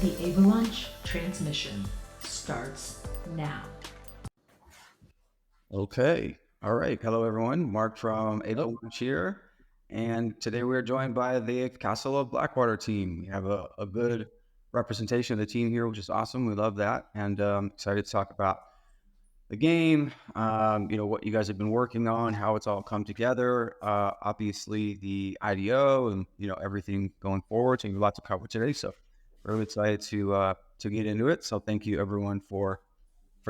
The Avalaunch transmission starts now. Okay. All right. Hello, everyone. Mark from Avalaunch here. And today we're joined by the Castle of Blackwater team. We have a good representation of the team here, which is awesome. We love that. And excited to talk about the game, what you guys have been working on, how it's all come together, obviously the IDO and, everything going forward. So we have a lot to cover today. So we're really excited to get into it. So thank you, everyone, for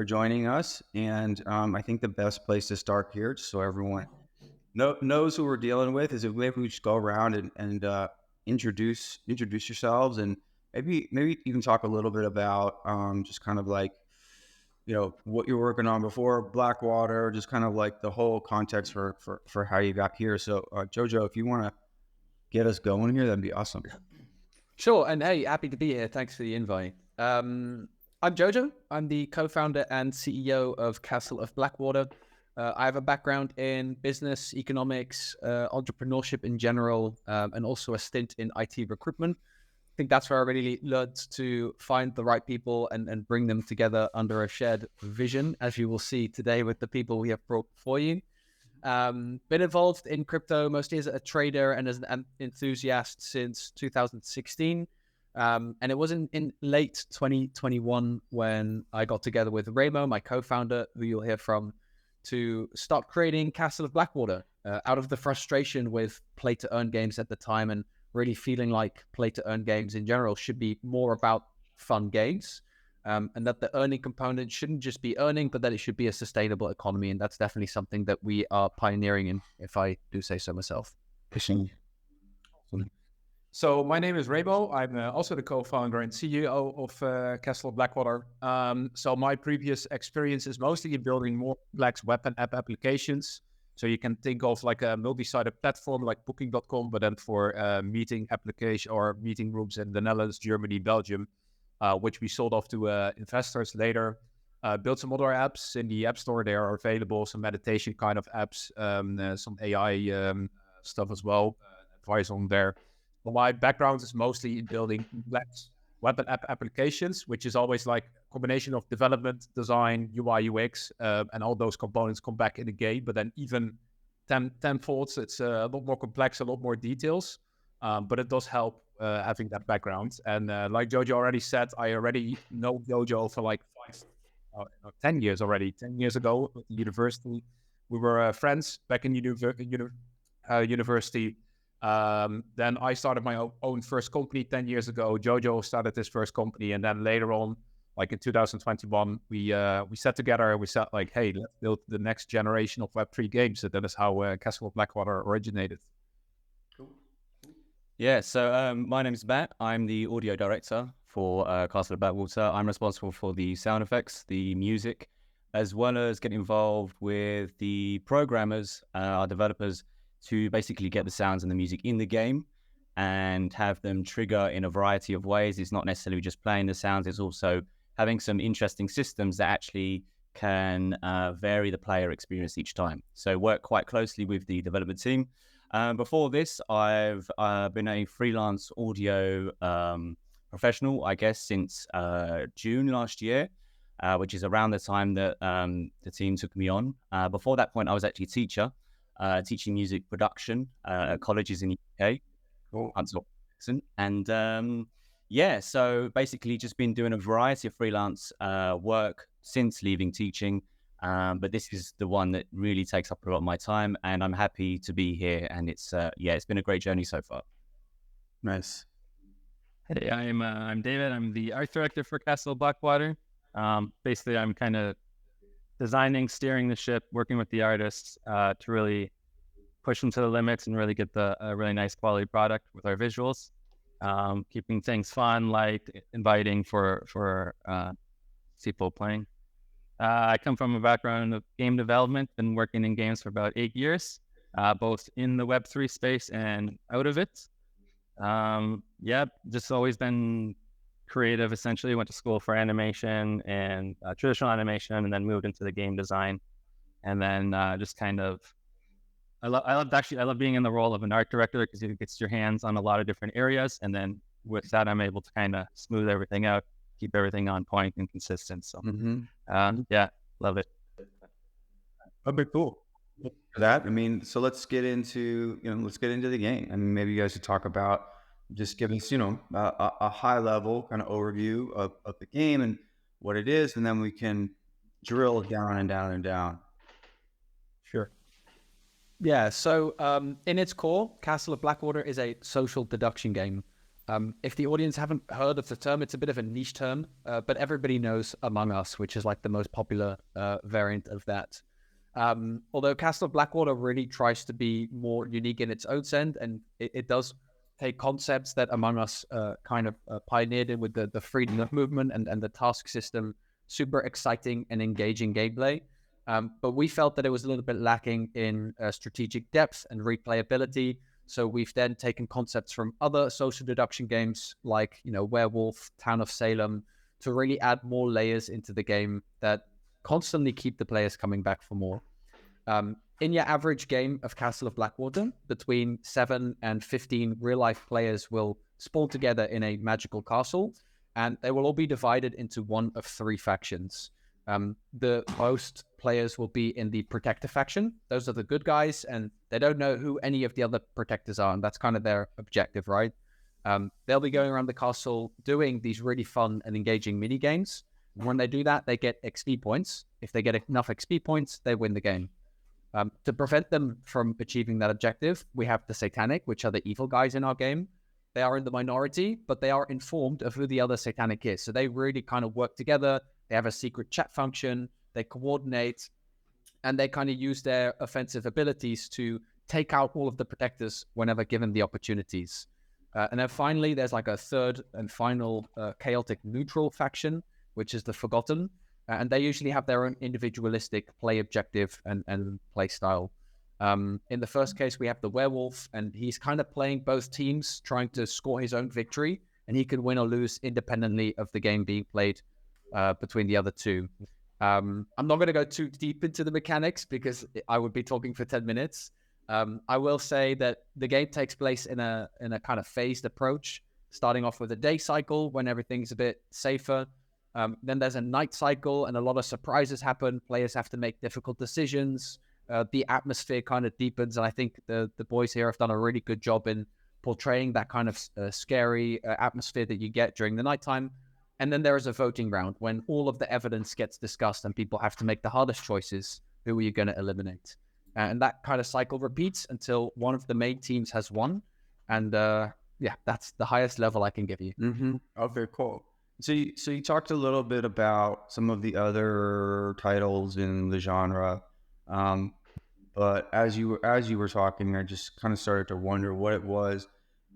joining us. And I think the best place to start here, just so everyone knows who we're dealing with, is if maybe we just go around and introduce yourselves, and maybe you can talk a little bit about just kind of like, what you're working on before Blackwater, just kind of like the whole context for how you got here. So Jojo, if you want to get us going here, that'd be awesome. Sure. And hey, happy to be here. Thanks for the invite. I'm Jojo. I'm the co-founder and CEO of Castle of Blackwater. I have a background in business, economics, entrepreneurship in general, and also a stint in IT recruitment. I think that's where I really learned to find the right people and bring them together under a shared vision, as you will see today with the people we have brought for you. Been involved in crypto mostly as a trader and as an enthusiast since 2016. And it was in late 2021 when I got together with Remo, my co-founder, who you'll hear from, to start creating Castle of Blackwater out of the frustration with play-to-earn games at the time, and really feeling like play-to-earn games in general should be more about fun games, and that the earning component shouldn't just be earning, but that it should be a sustainable economy. And that's definitely something that we are pioneering in, if I do say so myself. So my name is Remo. I'm also the co-founder and CEO of Castle of Blackwater. So my previous experience is mostly in building more complex web and app applications. So you can think of like a multi-sided platform like Booking.com, but then for meeting application or meeting rooms in the Netherlands, Germany, Belgium, which we sold off to investors later. Built some other apps in the App Store. They are available, some meditation kind of apps, some AI stuff as well, advice on there. Well, my background is mostly in building complex web and app applications, which is always like a combination of development, design, UI, UX, and all those components come back in the game. But then even tenfold, it's a lot more complex, a lot more details. But it does help having that background. And like Jojo already said, I already know Jojo for like 10 years already. 10 years ago at the university, we were friends back in university. Then I started my own first company 10 years ago. Jojo started his first company. And then later on, like in 2021, we sat together and we said like, hey, let's build the next generation of Web3 games. So that is how Castle of Blackwater originated. Cool. Yeah, so my name is Matt. I'm the audio director for Castle of Blackwater. I'm responsible for the sound effects, the music, as well as getting involved with the programmers, our developers, to basically get the sounds and the music in the game and have them trigger in a variety of ways. It's not necessarily just playing the sounds, it's also having some interesting systems that actually can vary the player experience each time. So work quite closely with the development team. Before this, I've been a freelance audio professional, I guess, since June last year, which is around the time that the team took me on. Before that point, I was actually a teacher, teaching music production at colleges in the UK. Cool. And so basically just been doing a variety of freelance work since leaving teaching. But this is the one that really takes up a lot of my time, and I'm happy to be here. And it's been a great journey so far. Nice. Hey, I'm David. I'm the art director for Castle Blackwater. Basically, I'm kind of designing, steering the ship, working with the artists to really push them to the limits and really get a really nice quality product with our visuals. Keeping things fun, light, inviting for people playing. I come from a background of game development, been working in games for about 8 years, both in the Web3 space and out of it. Just always been creative, essentially. Went to school for animation and traditional animation, and then moved into the game design. And then just kind of, I love being in the role of an art director because it gets your hands on a lot of different areas, and then with that, I'm able to kind of smooth everything out, keep everything on point and consistent. So, yeah, love it. That'd be cool. For that, I mean, so let's get into the game. I mean, maybe you guys could talk about, just give us, a high level kind of overview of the game and what it is, and then we can drill down and down and down. Sure. Yeah, so in its core, Castle of Blackwater is a social deduction game. If the audience haven't heard of the term, it's a bit of a niche term, but everybody knows Among Us, which is like the most popular variant of that. Although Castle of Blackwater really tries to be more unique in its own sense, and it does take concepts that Among Us kind of pioneered in with the freedom of movement and the task system, super exciting and engaging gameplay. But we felt that it was a little bit lacking in strategic depth and replayability. So we've then taken concepts from other social deduction games like, Werewolf, Town of Salem, to really add more layers into the game that constantly keep the players coming back for more. In your average game of Castle of Blackwater, between 7 and 15 real-life players will spawn together in a magical castle, and they will all be divided into one of 3 factions. The most players will be in the protector faction. Those are the good guys, and they don't know who any of the other protectors are, and that's kind of their objective, right? They'll be going around the castle doing these really fun and engaging mini games. When they do that, they get XP points. If they get enough XP points, they win the game. To prevent them from achieving that objective, we have the Satanic, which are the evil guys in our game. They are in the minority, but they are informed of who the other Satanic is. So they really kind of work together. They have a secret chat function. They coordinate, and they kind of use their offensive abilities to take out all of the protectors whenever given the opportunities. And then finally, there's like a third and final chaotic neutral faction, which is the Forgotten. And they usually have their own individualistic play objective and play style. In the first case, we have the Werewolf, and he's kind of playing both teams, trying to score his own victory, and he can win or lose independently of the game being played between the other 2. I'm not going to go too deep into the mechanics because I would be talking for 10 minutes. I will say that the game takes place in a kind of phased approach, starting off with a day cycle when everything's a bit safer. Then there's a night cycle, and a lot of surprises happen. Players have to make difficult decisions. The atmosphere kind of deepens, and I think the boys here have done a really good job in portraying that kind of scary atmosphere that you get during the nighttime. And then there is a voting round when all of the evidence gets discussed and people have to make the hardest choices. Who are you going to eliminate? And that kind of cycle repeats until one of the main teams has won. And that's the highest level I can give you. Mm-hmm. Okay, cool. So you talked a little bit about some of the other titles in the genre, but as you were talking, I just kind of started to wonder what it was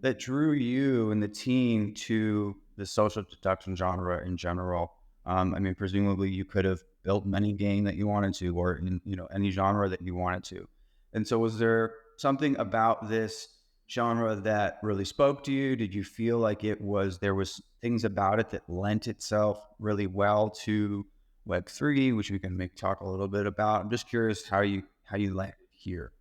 that drew you and the team to the social deduction genre in general. I mean, presumably you could have built any game that you wanted to, or in any genre that you wanted to. And so, was there something about this genre that really spoke to you? Did you feel like there was things about it that lent itself really well to Web3, which we can talk a little bit about? I'm just curious how you landed here.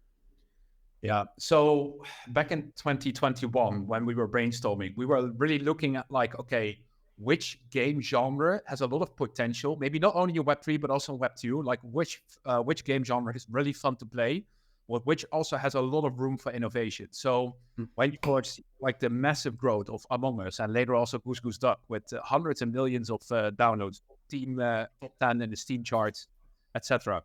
Yeah. So back in 2021, when we were brainstorming, we were really looking at okay, which game genre has a lot of potential, maybe not only in Web3, but also in Web2, like which game genre is really fun to play, which also has a lot of room for innovation. So when you watch the massive growth of Among Us, and later also Goose Goose Duck with hundreds of millions of downloads, Steam top 10 in the Steam charts, etc.,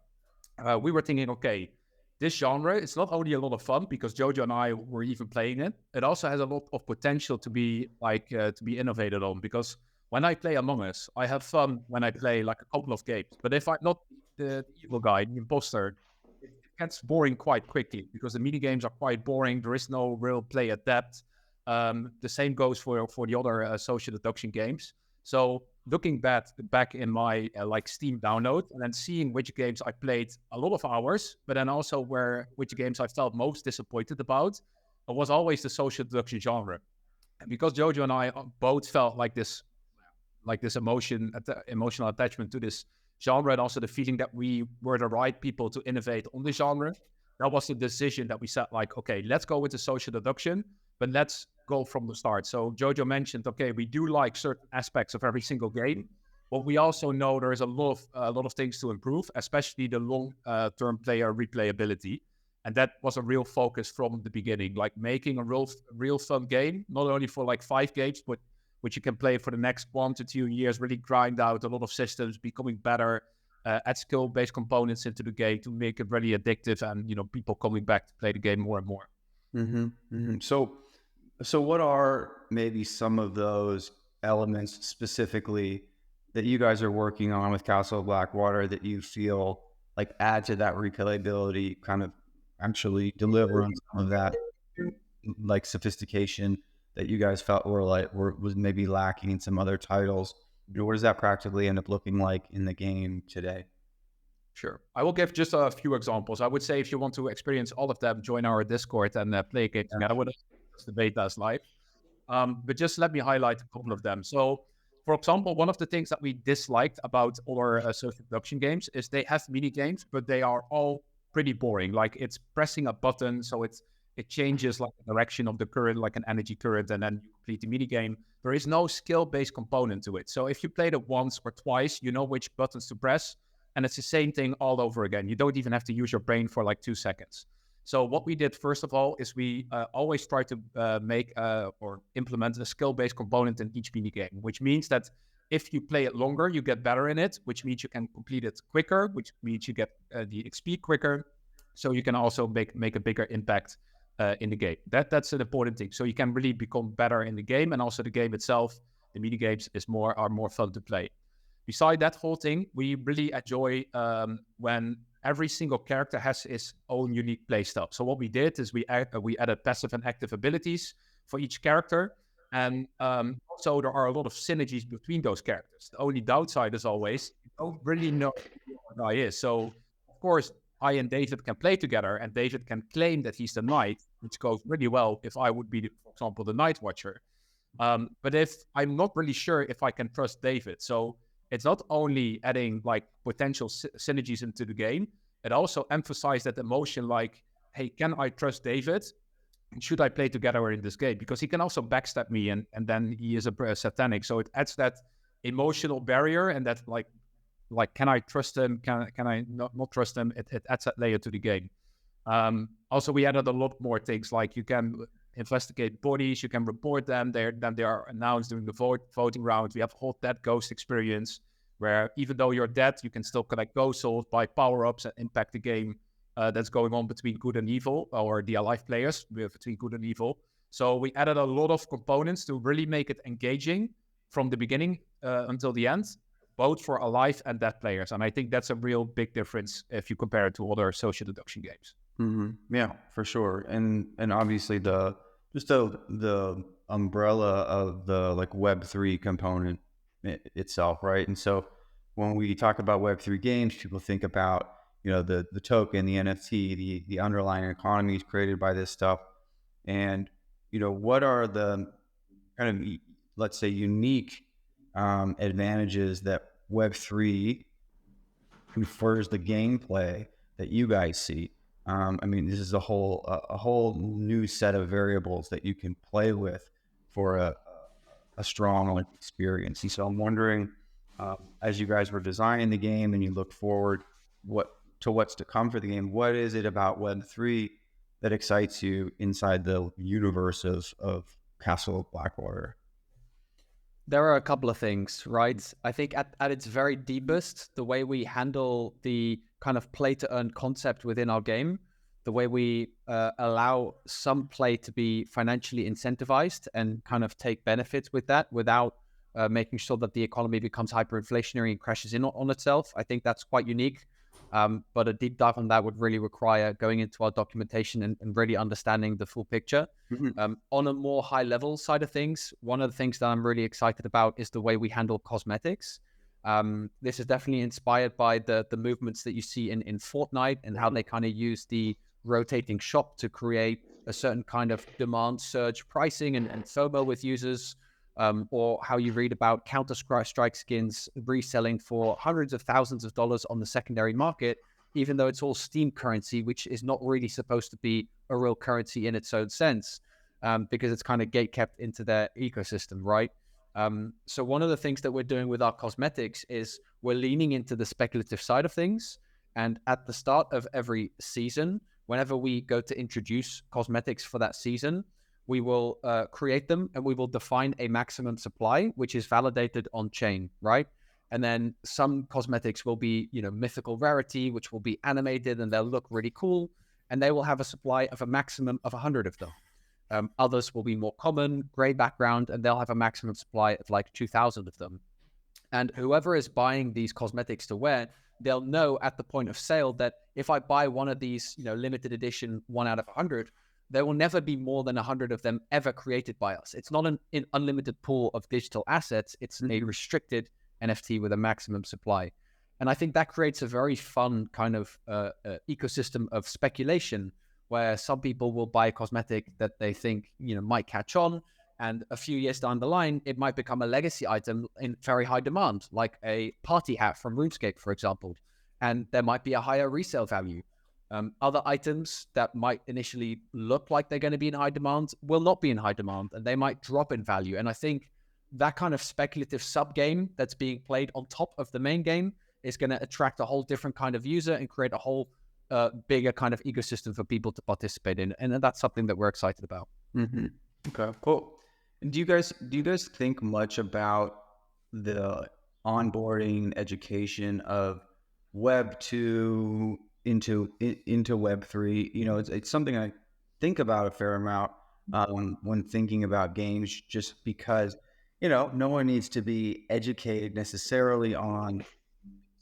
we were thinking, okay, this genre is not only a lot of fun because Jojo and I were even playing it. It also has a lot of potential to be innovated on, because when I play Among Us, I have fun when I play a couple of games. But if I'm not the evil guy, the imposter, it gets boring quite quickly because the mini games are quite boring. There is no real player depth. The same goes for the other social deduction games. So looking back in my Steam download and then seeing which games I played a lot of hours, but then also which games I felt most disappointed about, it was always the social deduction genre. And because Jojo and I both felt this emotional attachment to this genre, and also the feeling that we were the right people to innovate on the genre, that was the decision that we said, okay, let's go with the social deduction, but let's goal from the start. So Jojo mentioned, okay, we do like certain aspects of every single game, but we also know there is a lot of things to improve, especially the long-term player replayability. And that was a real focus from the beginning, like making a real fun game, not only for like 5 games, but which you can play for the next 1 to 2 years, really grind out a lot of systems, becoming better, add skill-based components into the game to make it really addictive, and people coming back to play the game more and more. So what are maybe some of those elements specifically that you guys are working on with Castle of Blackwater that you feel like add to that replayability, kind of actually deliver on some of that like sophistication that you guys felt was maybe lacking in some other titles? What does that practically end up looking like in the game today? Sure. I will give just a few examples. I would say if you want to experience all of them, join our Discord and play a game together with us. The beta is live. But just let me highlight a couple of them. So, for example, one of the things that we disliked about other social deduction games is they have mini games, but they are all pretty boring. Like it's pressing a button, so it changes like the direction of the current, like an energy current, and then you complete the mini game. There is no skill-based component to it. So if you played it once or twice, you know which buttons to press, and it's the same thing all over again. You don't even have to use your brain for like 2 seconds. So what we did first of all is we always try to make or implement a skill-based component in each mini game, which means that if you play it longer, you get better in it, which means you can complete it quicker, which means you get the XP quicker. So you can also make a bigger impact in the game. That's an important thing. So you can really become better in the game, and also the game itself, the mini games are more fun to play. Beside that whole thing, we really enjoy when every single character has his own unique playstyle. So what we did is we added passive and active abilities for each character, and also there are a lot of synergies between those characters. The only downside is always you don't really know who the guy is. So of course, I and David can play together, and David can claim that he's the knight, which goes really well if I would be, for example, the night watcher. But if I'm not really sure if I can trust David, so it's not only adding like potential synergies into the game, it also emphasizes that emotion like, hey, can I trust David? Should I play together in this game? Because he can also backstab me, and then he is a satanic. So it adds that emotional barrier, and that like can I trust him? Can I not trust him? It adds that layer to the game. Also, we added a lot more things, like you can investigate bodies, you can report them. They are announced during the voting round. We have a whole dead ghost experience where even though you're dead, you can still collect ghost souls, buy power-ups, and impact the game that's going on between good and evil, or the alive players between good and evil. So we added a lot of components to really make it engaging from the beginning until the end, both for alive and dead players. And I think that's a real big difference if you compare it to other social deduction games. Mm-hmm. Yeah, for sure. And obviously the umbrella of the like Web3 component itself, right? And so when we talk about Web3 games, people think about, the token, the NFT, the underlying economies created by this stuff. And, what are the kind of, let's say, unique advantages that Web3 confers the gameplay that you guys see? This is a whole new set of variables that you can play with for a strong experience. And so I'm wondering, as you guys were designing the game and you look forward what's to come for the game, what is it about Web3 that excites you inside the universe of Castle of Blackwater? There are a couple of things, right? I think at its very deepest, the way we handle the kind of play to earn concept within our game, the way we allow some play to be financially incentivized and kind of take benefits with that without making sure that the economy becomes hyperinflationary and crashes in on itself. I think that's quite unique. But a deep dive on that would really require going into our documentation and really understanding the full picture. Mm-hmm. On a more high level side of things, one of the things that I'm really excited about is the way we handle cosmetics. This is definitely inspired by the movements that you see in Fortnite and how they kind of use the rotating shop to create a certain kind of demand surge pricing and FOMO with users. Or how you read about Counter-Strike skins reselling for hundreds of thousands of dollars on the secondary market, even though it's all Steam currency, which is not really supposed to be a real currency in its own sense. because it's kind of gate kept into their ecosystem, right? So one of the things that we're doing with our cosmetics is we're leaning into the speculative side of things. And at the start of every season, whenever we go to introduce cosmetics for that season, we will create them and we will define a maximum supply, which is validated on chain, right? And then some cosmetics will be, mythical rarity, which will be animated and they'll look really cool. And they will have a supply of a maximum of 100 of them. Others will be more common, gray background, and they'll have a maximum supply of like 2,000 of them. And whoever is buying these cosmetics to wear, they'll know at the point of sale that if I buy one of these, limited edition 1 out of 100, there will never be more than 100 of them ever created by us. It's not an unlimited pool of digital assets. It's a restricted NFT with a maximum supply. And I think that creates a very fun kind of ecosystem of speculation where some people will buy a cosmetic that they think, might catch on. And a few years down the line, it might become a legacy item in very high demand, like a party hat from RuneScape, for example. And there might be a higher resale value. Other items that might initially look like they're going to be in high demand will not be in high demand, and they might drop in value. And I think that kind of speculative sub-game that's being played on top of the main game is going to attract a whole different kind of user and create a whole bigger kind of ecosystem for people to participate in. And that's something that we're excited about. Mm-hmm. Okay, cool. And do you guys think much about the onboarding education of Web 2 into Web 3? It's something I think about a fair amount when thinking about games, just because no one needs to be educated necessarily on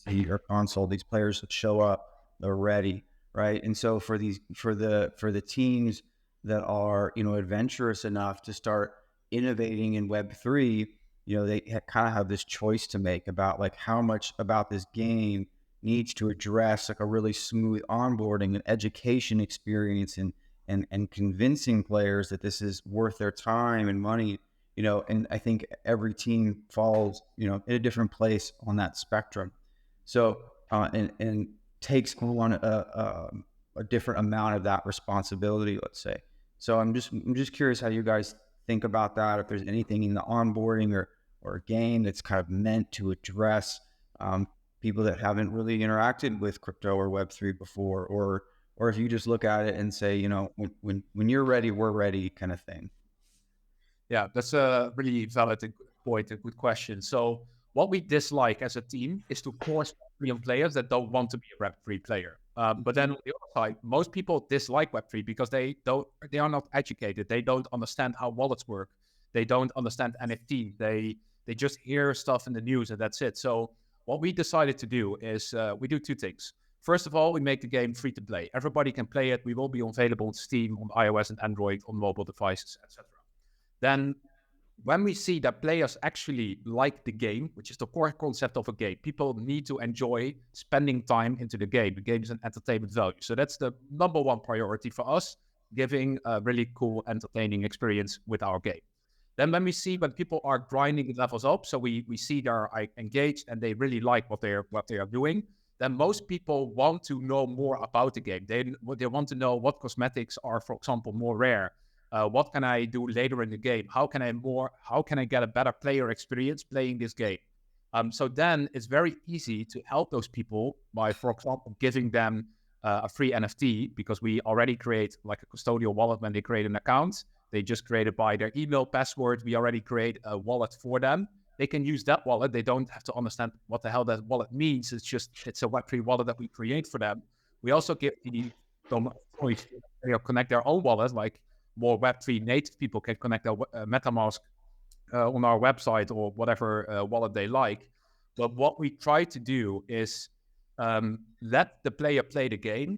your console. These players that show up, they're ready, right? And so for the teams that are adventurous enough to start innovating in Web 3, they kind of have this choice to make about like how much about this game needs to address like a really smooth onboarding and education experience and convincing players that this is worth their time and money, and I think every team falls, in a different place on that spectrum. So, and takes on a different amount of that responsibility, let's say. So I'm just curious how you guys think about that. If there's anything in the onboarding or a game that's kind of meant to address people that haven't really interacted with crypto or Web3 before, or if you just look at it and say, when you're ready, we're ready, kind of thing. Yeah, that's a really valid point, a good question. So what we dislike as a team is to force Web3 players that don't want to be a Web3 player. But then on the other side, most people dislike Web3 because they are not educated. They don't understand how wallets work. They don't understand NFT. They just hear stuff in the news and that's it. So what we decided to do is we do two things. First of all, we make the game free to play. Everybody can play it. We will be available on Steam, on iOS and Android, on mobile devices, etc. Then when we see that players actually like the game, which is the core concept of a game, people need to enjoy spending time into the game. The game is an entertainment value. So that's the number one priority for us, giving a really cool, entertaining experience with our game. Then when we see when people are grinding the levels up, so we see they're engaged and they really like what they are doing, then most people want to know more about the game. They want to know what cosmetics are, for example, more rare. What can I do later in the game? How can I get a better player experience playing this game? So then it's very easy to help those people by, for example, giving them a free NFT, because we already create like a custodial wallet when they create an account. They just create it by their email password. We already create a wallet for them. They can use that wallet. They don't have to understand what the hell that wallet means. It's a Web3 wallet that we create for them. We also give the choice to connect their own wallet, like more Web3 native people can connect their MetaMask on our website or whatever wallet they like. But what we try to do is let the player play the game.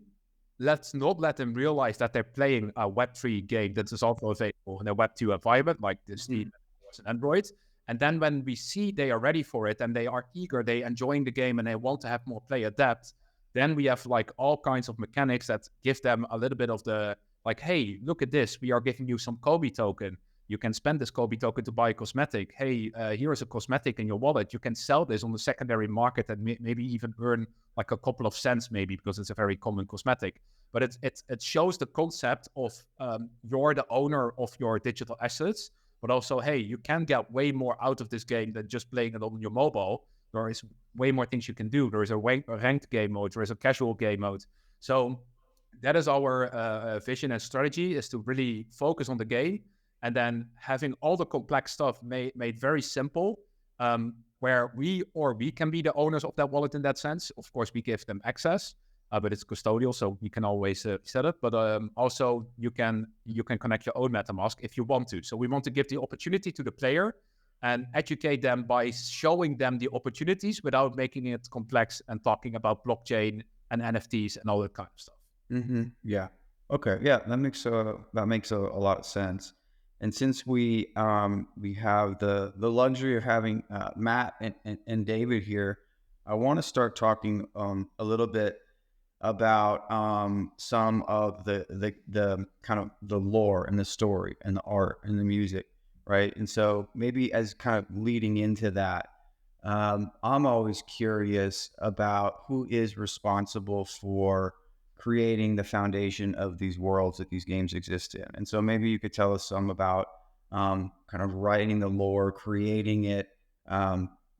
Let's not let them realize that they're playing a Web3 game that is also available in a Web2 environment, like the Steam and Android. And then when we see they are ready for it and they are eager, they enjoying the game and they want to have more player depth, then we have like all kinds of mechanics that give them a little bit of the, like, hey, look at this. We are giving you some Kobe token. You can spend this Kobe token to buy a cosmetic. Hey, here is a cosmetic in your wallet. You can sell this on the secondary market and maybe even earn like a couple of cents maybe, because it's a very common cosmetic. but it shows the concept of you're the owner of your digital assets, but also, hey, you can get way more out of this game than just playing it on your mobile. There is way more things you can do. There is a ranked game mode. There is a casual game mode. So that is our vision and strategy, is to really focus on the game and then having all the complex stuff made very simple, where we can be the owners of that wallet in that sense. Of course, we give them access, but it's custodial, so you can always set it. But also you can connect your own MetaMask if you want to. So we want to give the opportunity to the player and educate them by showing them the opportunities without making it complex and talking about blockchain and NFTs and all that kind of stuff. Mm-hmm. Yeah. Okay. Yeah, that makes a lot of sense. And since we have the luxury of having Matt and David here, I want to start talking a little bit about some of the kind of the lore and the story and the art and the music, right? And so maybe as kind of leading into that, I'm always curious about who is responsible for creating the foundation of these worlds that these games exist in. And so maybe you could tell us some about kind of writing the lore, creating it,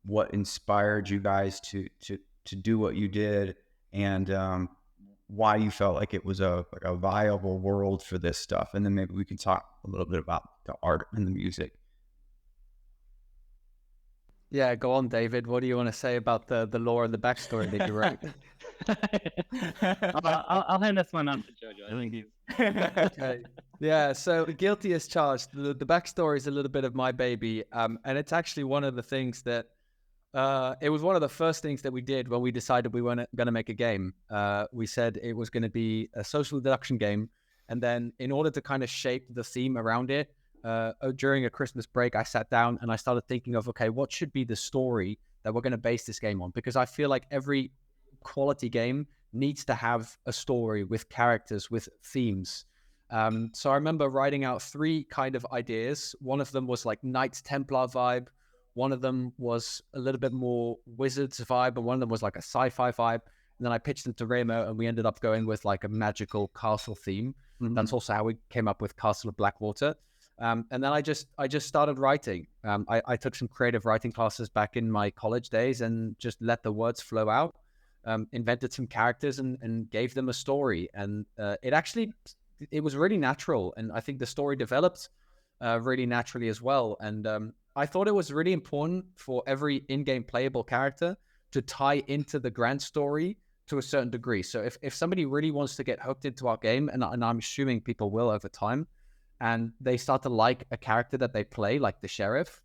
what inspired you guys to do what you did, and why you felt like it was a viable world for this stuff. And then maybe we can talk a little bit about the art and the music. Yeah, go on, David. What do you want to say about the lore and the backstory that you wrote? I'll hand this one on to Jojo. I think he's Okay. Yeah, so guilty as charged. The backstory is a little bit of my baby, and it's actually one of the things that it was one of the first things that we did when we decided we weren't going to make a game. We said it was going to be a social deduction game, and then in order to kind of shape the theme around it, during a Christmas break, I sat down and I started thinking of, okay, what should be the story that we're going to base this game on? Because I feel like every quality game needs to have a story with characters, with themes. So I remember writing out 3 kind of ideas. One of them was like Knights Templar vibe. One of them was a little bit more Wizards vibe, and one of them was like a sci-fi vibe. And then I pitched them to Remo, and we ended up going with like a magical castle theme. Mm-hmm. That's also how we came up with Castle of Blackwater. And then I just started writing. I took some creative writing classes back in my college days and just let the words flow out. Invented some characters and gave them a story. And it was really natural. And I think the story developed really naturally as well. And I thought it was really important for every in-game playable character to tie into the grand story to a certain degree. So if somebody really wants to get hooked into our game, and I'm assuming people will over time, and they start to like a character that they play, like the sheriff,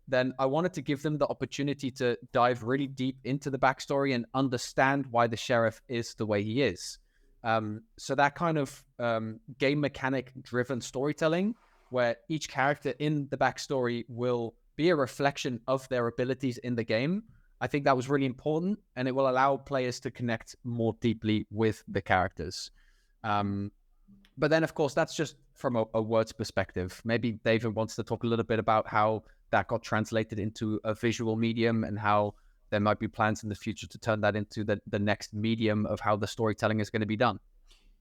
then I wanted to give them the opportunity to dive really deep into the backstory and understand why the sheriff is the way he is. So that kind of game mechanic driven storytelling, where each character in the backstory will be a reflection of their abilities in the game, I think that was really important, and it will allow players to connect more deeply with the characters. But then, of course, that's just from a words perspective. Maybe David wants to talk a little bit about how that got translated into a visual medium and how there might be plans in the future to turn that into the next medium of how the storytelling is going to be done.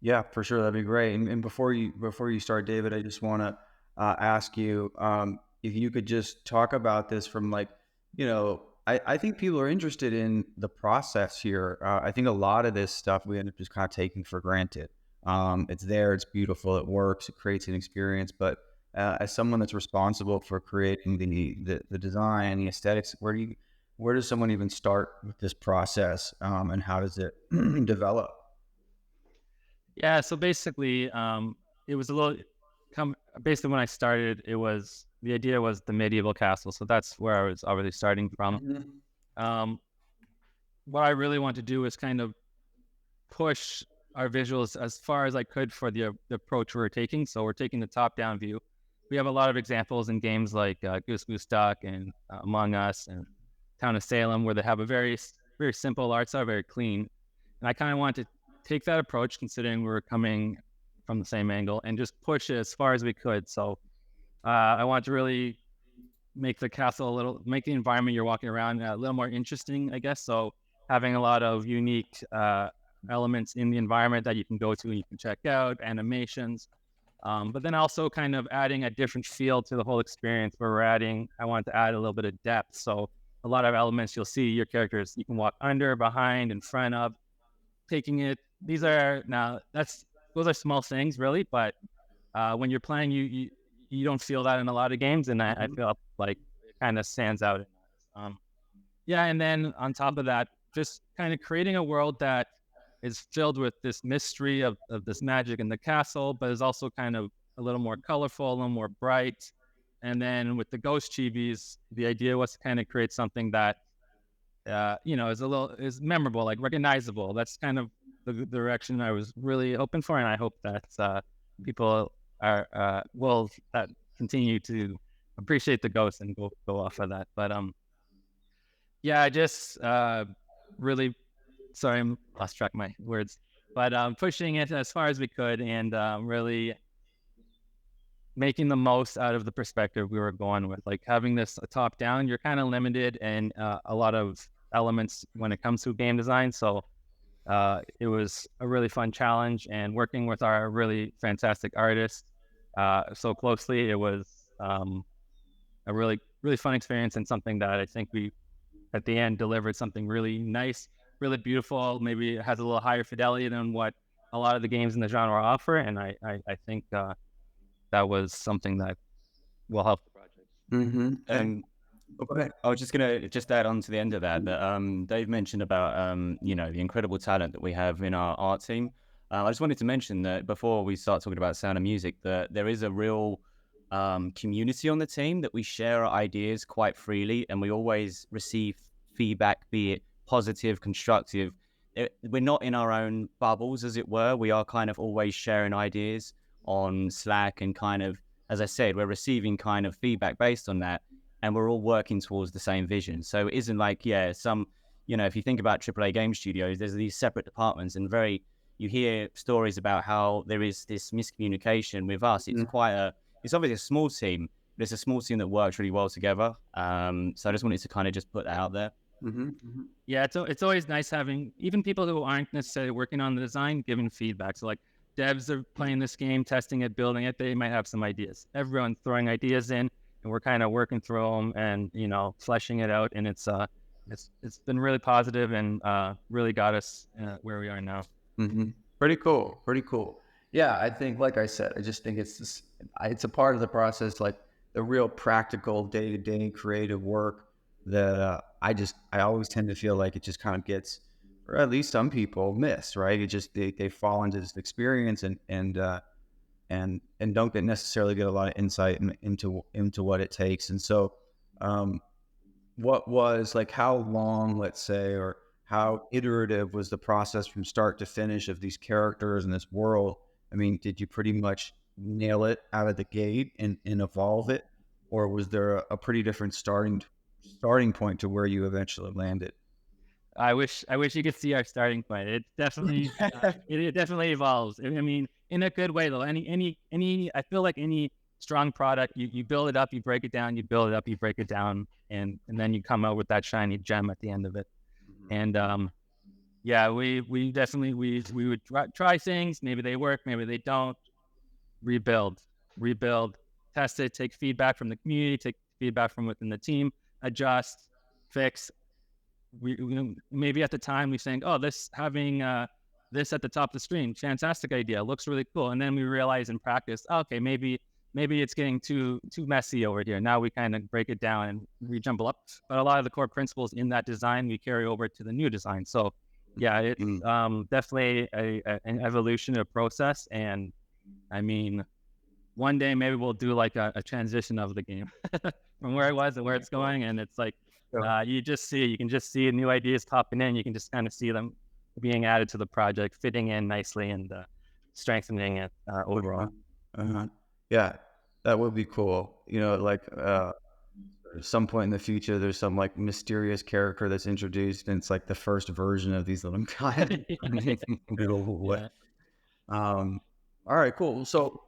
Yeah, for sure. That'd be great. And before you start, David, I just want to ask you if you could just talk about this from I think people are interested in the process here. I think a lot of this stuff we end up just kind of taking for granted. It's there, it's beautiful, it works, it creates an experience. But as someone that's responsible for creating the design, the aesthetics, where does someone even start with this process, and how does it develop? Yeah, so basically, it was a little. Basically, when I started, the idea was the medieval castle, so that's where I was already starting from. Mm-hmm. What I really want to do is kind of push our visuals as far as I could for the approach we're taking. So we're taking the top-down view. We have a lot of examples in games like Goose Goose Duck and Among Us and Town of Salem, where they have a very, very simple art style, very clean. And I kind of want to take that approach, considering we're coming from the same angle, and just push it as far as we could. So I want to really make the castle make the environment you're walking around a little more interesting, I guess. So having a lot of unique elements in the environment that you can go to and you can check out, animations. But then also kind of adding a different feel to the whole experience where I want to add a little bit of depth. So a lot of elements you'll see your characters, you can walk under, behind, in front of, taking it. Those are small things really, but when you're playing, you don't feel that in a lot of games, and I feel like it kind of stands out. And then on top of that, just kind of creating a world that is filled with this mystery of this magic in the castle, but is also kind of a little more colorful, a little more bright. And then with the ghost chibis, the idea was to kind of create something that is memorable, like recognizable. That's kind of the direction I was really hoping for, and I hope that people will continue to appreciate the ghost and go off of that. But I just really, sorry, I lost track of my words, but pushing it as far as we could, and really making the most out of the perspective we were going with. Like having this top down, you're kind of limited in a lot of elements when it comes to game design. So it was a really fun challenge, and working with our really fantastic artists so closely, it was a really, really fun experience, and something that I think we, at the end, delivered something really nice, really beautiful. Maybe it has a little higher fidelity than what a lot of the games in the genre offer, and I think that was something that will help the project. Mm-hmm. And I was just gonna add on to the end of that Dave mentioned about the incredible talent that we have in our art team. I just wanted to mention that before we start talking about sound and music, that there is a real community on the team, that we share our ideas quite freely, and we always receive feedback, be it positive, constructive. We're not in our own bubbles, as it were. We are kind of always sharing ideas on Slack, and kind of, as I said, we're receiving kind of feedback based on that, and we're all working towards the same vision. So it isn't like, if you think about AAA game studios, there's these separate departments, and you hear stories about how there is this miscommunication with us. It's it's obviously a small team, but it's a small team that works really well together. So I just wanted to kind of just put that out there. Mm-hmm. Mm-hmm. Yeah, it's always nice having even people who aren't necessarily working on the design giving feedback. So like devs are playing this game, testing it, building it, they might have some ideas. Everyone's throwing ideas in, and we're kind of working through them and fleshing it out. And it's been really positive, and really got us where we are now. Mm-hmm. Pretty cool. Yeah, I think, like I said, I just think it's a part of the process, like the real practical day-to-day creative work that I always tend to feel like it just kind of gets, or at least some people miss, right? It just they fall into this experience and don't necessarily get a lot of insight into what it takes. And so, what was, like, how long, let's say, or how iterative was the process from start to finish of these characters and this world? I mean, did you pretty much nail it out of the gate and evolve it, or was there a pretty different starting point to where you eventually landed? I wish you could see our starting point. It definitely it definitely evolves. I mean, in a good way though. Any I feel like any strong product, you build it up, you break it down, you build it up, you break it down, and then you come out with that shiny gem at the end of it. And we definitely we would try things. Maybe they work, maybe they don't. Rebuild, test it, take feedback from the community, take feedback from within the team, adjust, fix. We maybe at the time we think, oh, having this at the top of the screen, fantastic idea, looks really cool. And then we realize in practice, okay, maybe it's getting too messy over here. Now we kind of break it down and we jumble up. But a lot of the core principles in that design we carry over to the new design. So yeah, it's definitely an evolution of process. And I mean, one day maybe we'll do like a transition of the game from where it was and where it's going. And it's like, you can just see new ideas popping in. You can just kind of see them being added to the project, fitting in nicely, and strengthening it overall. Yeah, that would be cool. Like at some point in the future, there's some like mysterious character that's introduced, and it's like the first version of these little guys. All right, cool. So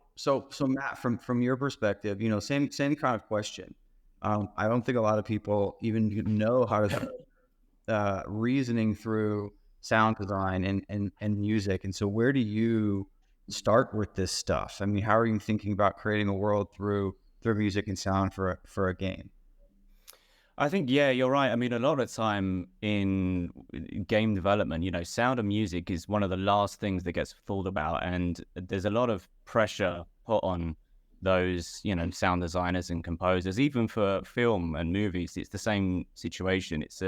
Matt, from your perspective, same kind of question. I don't think a lot of people even know how to reasoning through sound design and music. And so where do you start with this stuff? I mean, how are you thinking about creating a world through music and sound for a game? I think, yeah, you're right. I mean, a lot of the time in game development, sound and music is one of the last things that gets thought about. And there's a lot of pressure put on those, sound designers and composers. Even for film and movies, it's the same situation. It's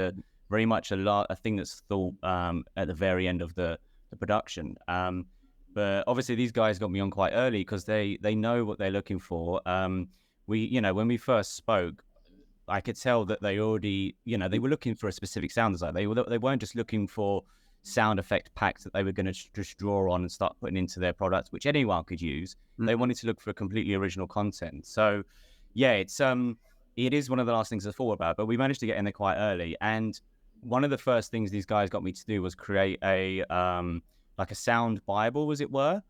very much a thing that's thought at the very end of the production. But obviously, these guys got me on quite early because they know what they're looking for. When we first spoke, I could tell that they already, they were looking for a specific sound design. They weren't just looking for sound effect packs that they were going to just draw on and start putting into their products, which anyone could use. Mm-hmm. They wanted to look for completely original content. So, yeah, it is one of the last things to thought about. But we managed to get in there quite early. And one of the first things these guys got me to do was create a sound Bible, as it were.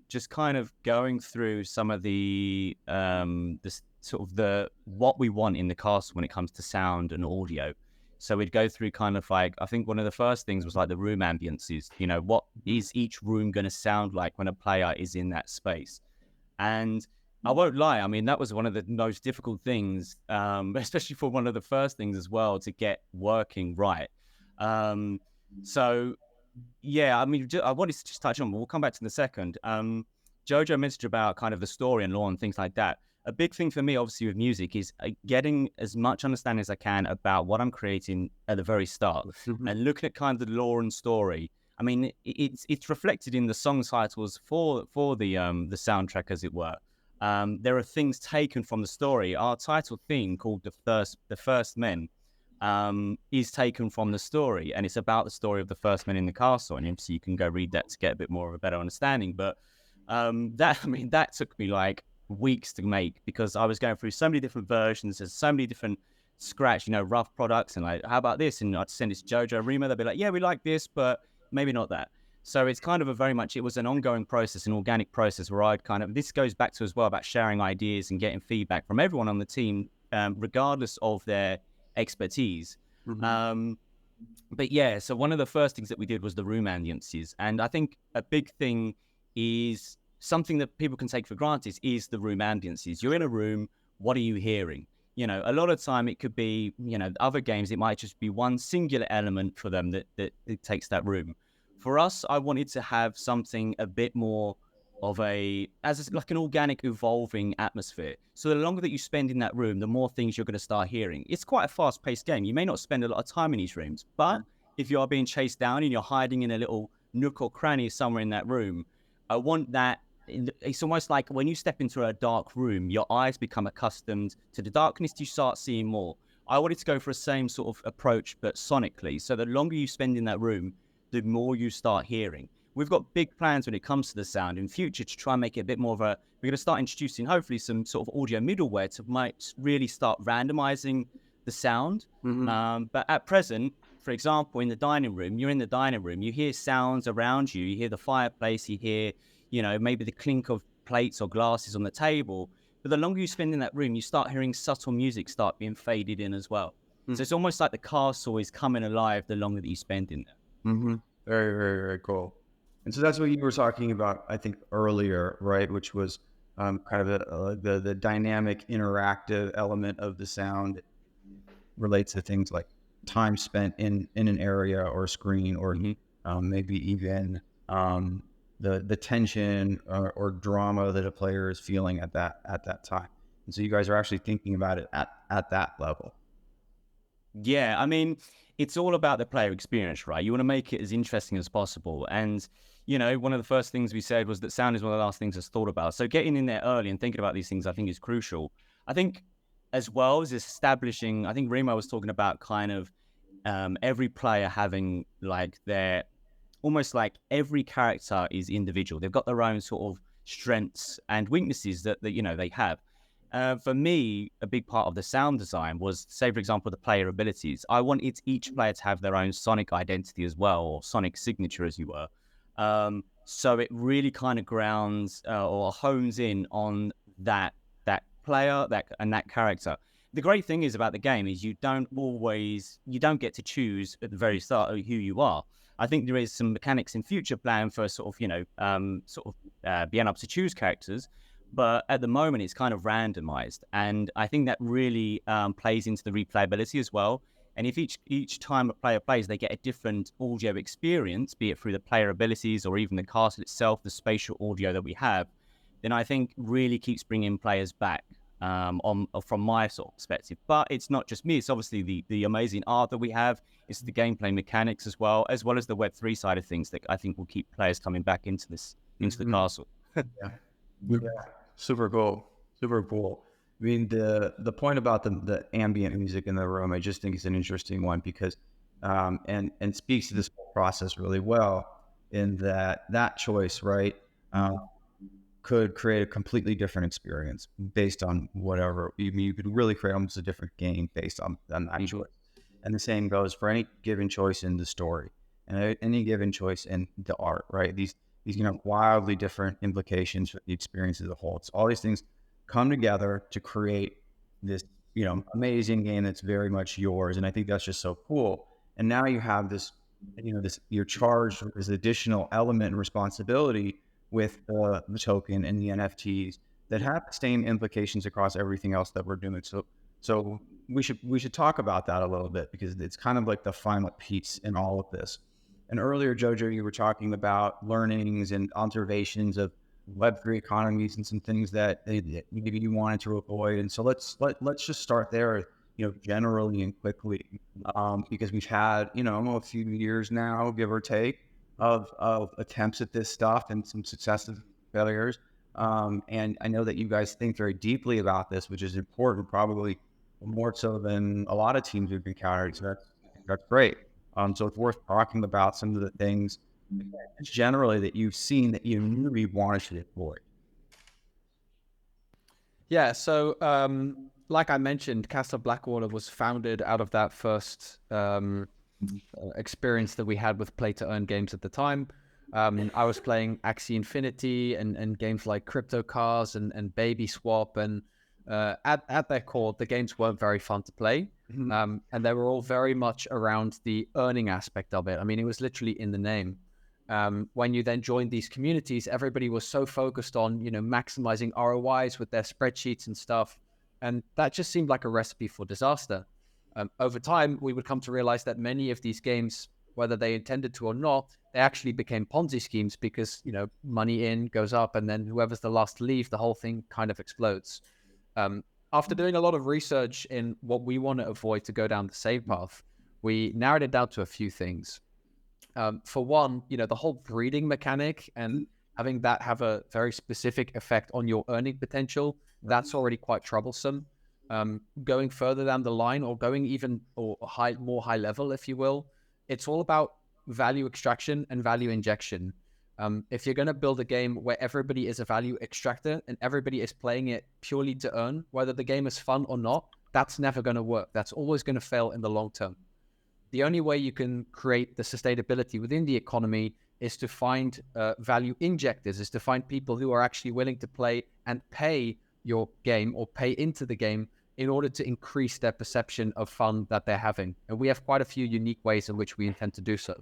Just kind of going through some of the what we want in the castle when it comes to sound and audio. So we'd go through kind of like, I think one of the first things was like the room ambiences. What is each room going to sound like when a player is in that space? And I won't lie, I mean, that was one of the most difficult things, especially for one of the first things as well, to get working right. So yeah, I mean, I wanted to just touch on, but we'll come back to in a second. Jojo mentioned about kind of the story and lore and things like that. A big thing for me, obviously, with music is getting as much understanding as I can about what I'm creating at the very start, and looking at kind of the lore and story. I mean, it's reflected in the song titles for the soundtrack, as it were. There are things taken from the story. Our title theme, called the First Men, is taken from the story, and it's about the story of the first men in the castle. And obviously, you can go read that to get a bit more of a better understanding. But that took me like weeks to make, because I was going through so many different versions. There's so many different scratch, rough products, and like, how about this? And I'd send it to Jojo, Rima. They'd be like, yeah, we like this, but maybe not that. So it's kind of it was an ongoing process, an organic process where this goes back to as well about sharing ideas and getting feedback from everyone on the team, regardless of their expertise. But yeah, so one of the first things that we did was the room ambiences. And I think a big thing is something that people can take for granted is the room ambiences. You're in a room, what are you hearing? A lot of time it could be, other games, it might just be one singular element for them that it takes that room. For us, I wanted to have something a bit more of like an organic, evolving atmosphere. So the longer that you spend in that room, the more things you're going to start hearing. It's quite a fast-paced game. You may not spend a lot of time in these rooms, but if you are being chased down and you're hiding in a little nook or cranny somewhere in that room, I want that. It's almost like when you step into a dark room, your eyes become accustomed to the darkness, you start seeing more. I wanted to go for the same sort of approach, but sonically. So the longer you spend in that room, the more you start hearing. We've got big plans when it comes to the sound in future to try and make it a bit more of we're going to start introducing hopefully some sort of audio middleware to might really start randomizing the sound. But at present, for example, in the dining room, you're in the dining room, you hear sounds around you, you hear the fireplace, you hear, maybe the clink of plates or glasses on the table. But the longer you spend in that room, you start hearing subtle music start being faded in as well. So it's almost like the castle is coming alive the longer that you spend in there. Very, very, very cool. And so that's what you were talking about, I think, earlier, right? Which was kind of the dynamic, interactive element of the sound. It relates to things like time spent in an area or screen, or maybe even the tension or drama that a player is feeling at that time. And so you guys are actually thinking about it at that level. Yeah, I mean, it's all about the player experience, right? You want to make it as interesting as possible. And, one of the first things we said was that sound is one of the last things that's thought about. So getting in there early and thinking about these things, I think, is crucial. I think as well as establishing, I think Remo was talking about kind of every player having like almost like every character is individual. They've got their own sort of strengths and weaknesses that they have. For me, a big part of the sound design was, say, for example, the player abilities. I wanted each player to have their own sonic identity as well, or sonic signature, as you were. So it really kind of grounds or hones in on that player and that character. the great thing is about the game is you don't get to choose at the very start who you are. I think there is some mechanics in future plan for sort of, being able to choose characters, but at the moment it's kind of randomized, and I think that really plays into the replayability as well. And if each time a player plays, they get a different audio experience, be it through the player abilities or even the castle itself, the spatial audio that we have, then I think really keeps bringing players back from my sort of perspective. But it's not just me. It's obviously the amazing art that we have. It's the gameplay mechanics as well as the Web3 side of things that I think will keep players coming back into the castle. Yeah, super cool, super cool. I mean, the point about the ambient music in the room, I just think is an interesting one because and speaks to this whole process really well. In that choice, right, could create a completely different experience based on whatever. You could really create almost a different game based on that choice. And the same goes for any given choice in the story and any given choice in the art, right? These wildly different implications for the experience as a whole. It's all these things come together to create this, amazing game that's very much yours. And I think that's just so cool. And now you have this, you're charged with this additional element and responsibility with the token and the NFTs that have the same implications across everything else that we're doing. So we should talk about that a little bit because it's kind of like the final piece in all of this. And earlier, Jojo, you were talking about learnings and observations of Web3 economies and some things that maybe you wanted to avoid. And so let's just start there, generally and quickly, because we've had, a few years now, give or take, of attempts at this stuff and some successes, failures. And I know that you guys think very deeply about this, which is important, probably more so than a lot of teams we've encountered. So that's great. So it's worth talking about some of the things generally that you've seen that you really wanted to avoid. Yeah, so like I mentioned, Castle Blackwater was founded out of that first experience that we had with play-to-earn games at the time. I was playing Axie Infinity and games like Crypto Cars and Baby Swap, and at their core, the games weren't very fun to play. And they were all very much around the earning aspect of it. I mean, it was literally in the name. When you then joined these communities, everybody was so focused on, maximizing ROIs with their spreadsheets and stuff. And that just seemed like a recipe for disaster. Over time, we would come to realize that many of these games, whether they intended to or not, they actually became Ponzi schemes because, money in goes up and then whoever's the last to leave, the whole thing kind of explodes. After doing a lot of research in what we want to avoid to go down the save path, we narrowed it down to a few things. For one, the whole breeding mechanic and having that have a very specific effect on your earning potential, that's already quite troublesome. Going further down the line or going even more high level, if you will, it's all about value extraction and value injection. If you're going to build a game where everybody is a value extractor and everybody is playing it purely to earn, whether the game is fun or not, that's never going to work. That's always going to fail in the long term. The only way you can create the sustainability within the economy is to find value injectors, is to find people who are actually willing to play and pay your game or pay into the game in order to increase their perception of fun that they're having. And we have quite a few unique ways in which we intend to do so.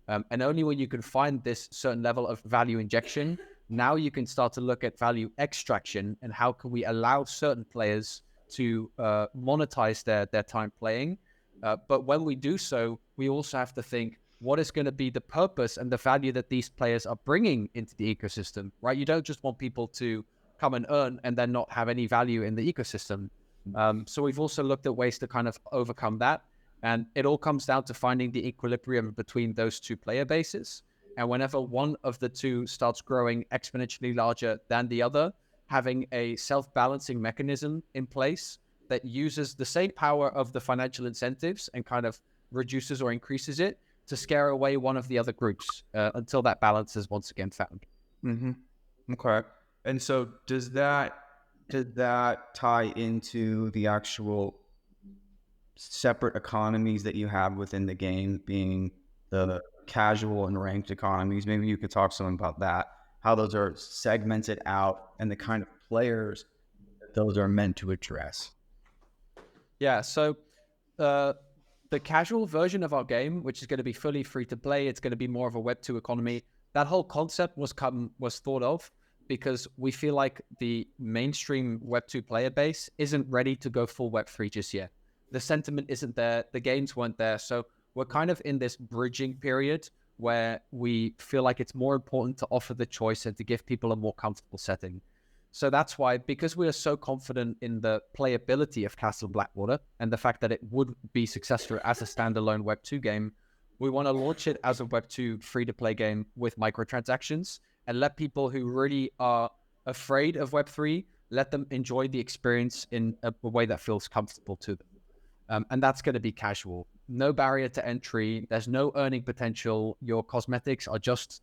And only when you can find this certain level of value injection, now you can start to look at value extraction and how can we allow certain players to monetize their time playing. But when we do so, we also have to think, what is going to be the purpose and the value that these players are bringing into the ecosystem, right? You don't just want people to come and earn and then not have any value in the ecosystem. So we've also looked at ways to kind of overcome that. And it all comes down to finding the equilibrium between those two player bases. And whenever one of the two starts growing exponentially larger than the other, having a self-balancing mechanism in place that uses the same power of the financial incentives and kind of reduces or increases it to scare away one of the other groups until that balance is once again found. Okay. And so does that tie into the actual separate economies that you have within the game, being the casual and ranked economies? Maybe you could talk some about that, how those are segmented out and the kind of players that those are meant to address. Yeah, so the casual version of our game, which is going to be fully free to play, it's going to be more of a Web 2 economy. That whole concept was thought of because we feel like the mainstream Web 2 player base isn't ready to go full Web 3 just yet. The sentiment isn't there, the games weren't there. So we're kind of in this bridging period where we feel like it's more important to offer the choice and to give people a more comfortable setting. So that's why, because we are so confident in the playability of Castle Blackwater and the fact that it would be successful as a standalone Web 2 game, we want to launch it as a Web 2 free-to-play game with microtransactions and let people who really are afraid of Web 3, let them enjoy the experience in a way that feels comfortable to them. And that's going to be casual. No barrier to entry. There's no earning potential. Your cosmetics are just,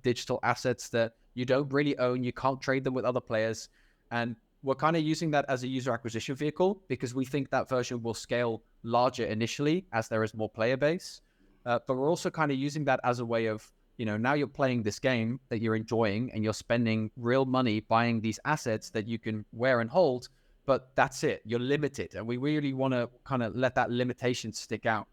digital assets that you don't really own. You can't trade them with other players. And we're kind of using that as a user acquisition vehicle because we think that version will scale larger initially as there is more player base. But we're also kind of using that as a way of, now you're playing this game that you're enjoying and you're spending real money buying these assets that you can wear and hold. But that's it. You're limited. And we really want to kind of let that limitation stick out.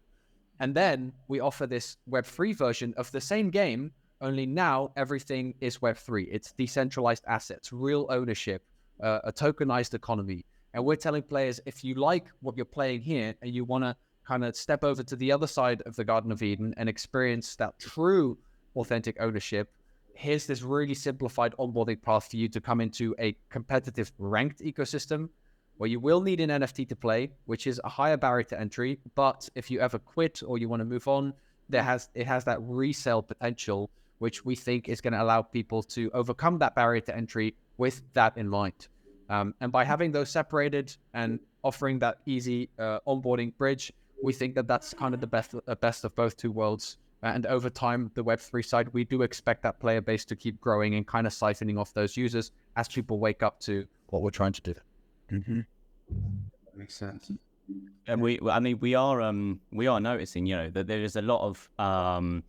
And then we offer this Web3 version of the same game, only now everything is Web3. It's decentralized assets, real ownership, a tokenized economy. And we're telling players, if you like what you're playing here and you want to kind of step over to the other side of the Garden of Eden and experience that true authentic ownership, here's this really simplified onboarding path for you to come into a competitive ranked ecosystem where you will need an NFT to play, which is a higher barrier to entry. But if you ever quit or you want to move on, it has that resale potential, which we think is going to allow people to overcome that barrier to entry with that in mind. And by having those separated and offering that easy onboarding bridge, we think that that's kind of the best of both two worlds. And over time, the Web3 side, we do expect that player base to keep growing and kind of siphoning off those users as people wake up to what we're trying to do. Mm-hmm. That makes sense. And we are noticing, that there is a lot of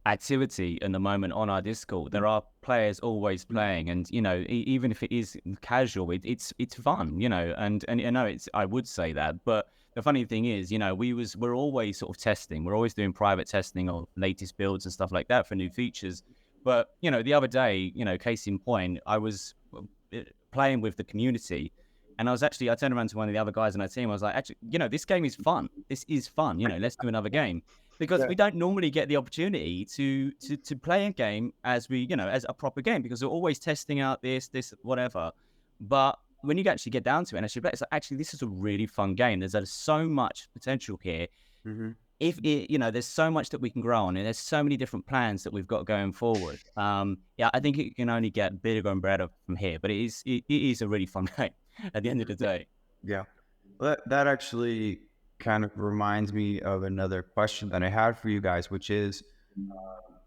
activity in the moment on our Discord. There are players always playing, and even if it is casual, it's fun, and I would say that, but the funny thing is, we're always sort of testing. We're always doing private testing of latest builds and stuff like that for new features. But the other day, case in point, I was playing with the community. And I turned around to one of the other guys on our team. I was like, actually, this game is fun. This is fun. Let's do another game. Because we don't normally get the opportunity to play a game as as a proper game, because we're always testing out this, whatever. But when you actually get down to it and actually play, it's like, actually, this is a really fun game. There's so much potential here. Mm-hmm. If there's so much that we can grow on, and there's so many different plans that we've got going forward. I think it can only get bigger and better from here. But it is a really fun game at the end of the day. Yeah. Well, that actually kind of reminds me of another question that I had for you guys, which is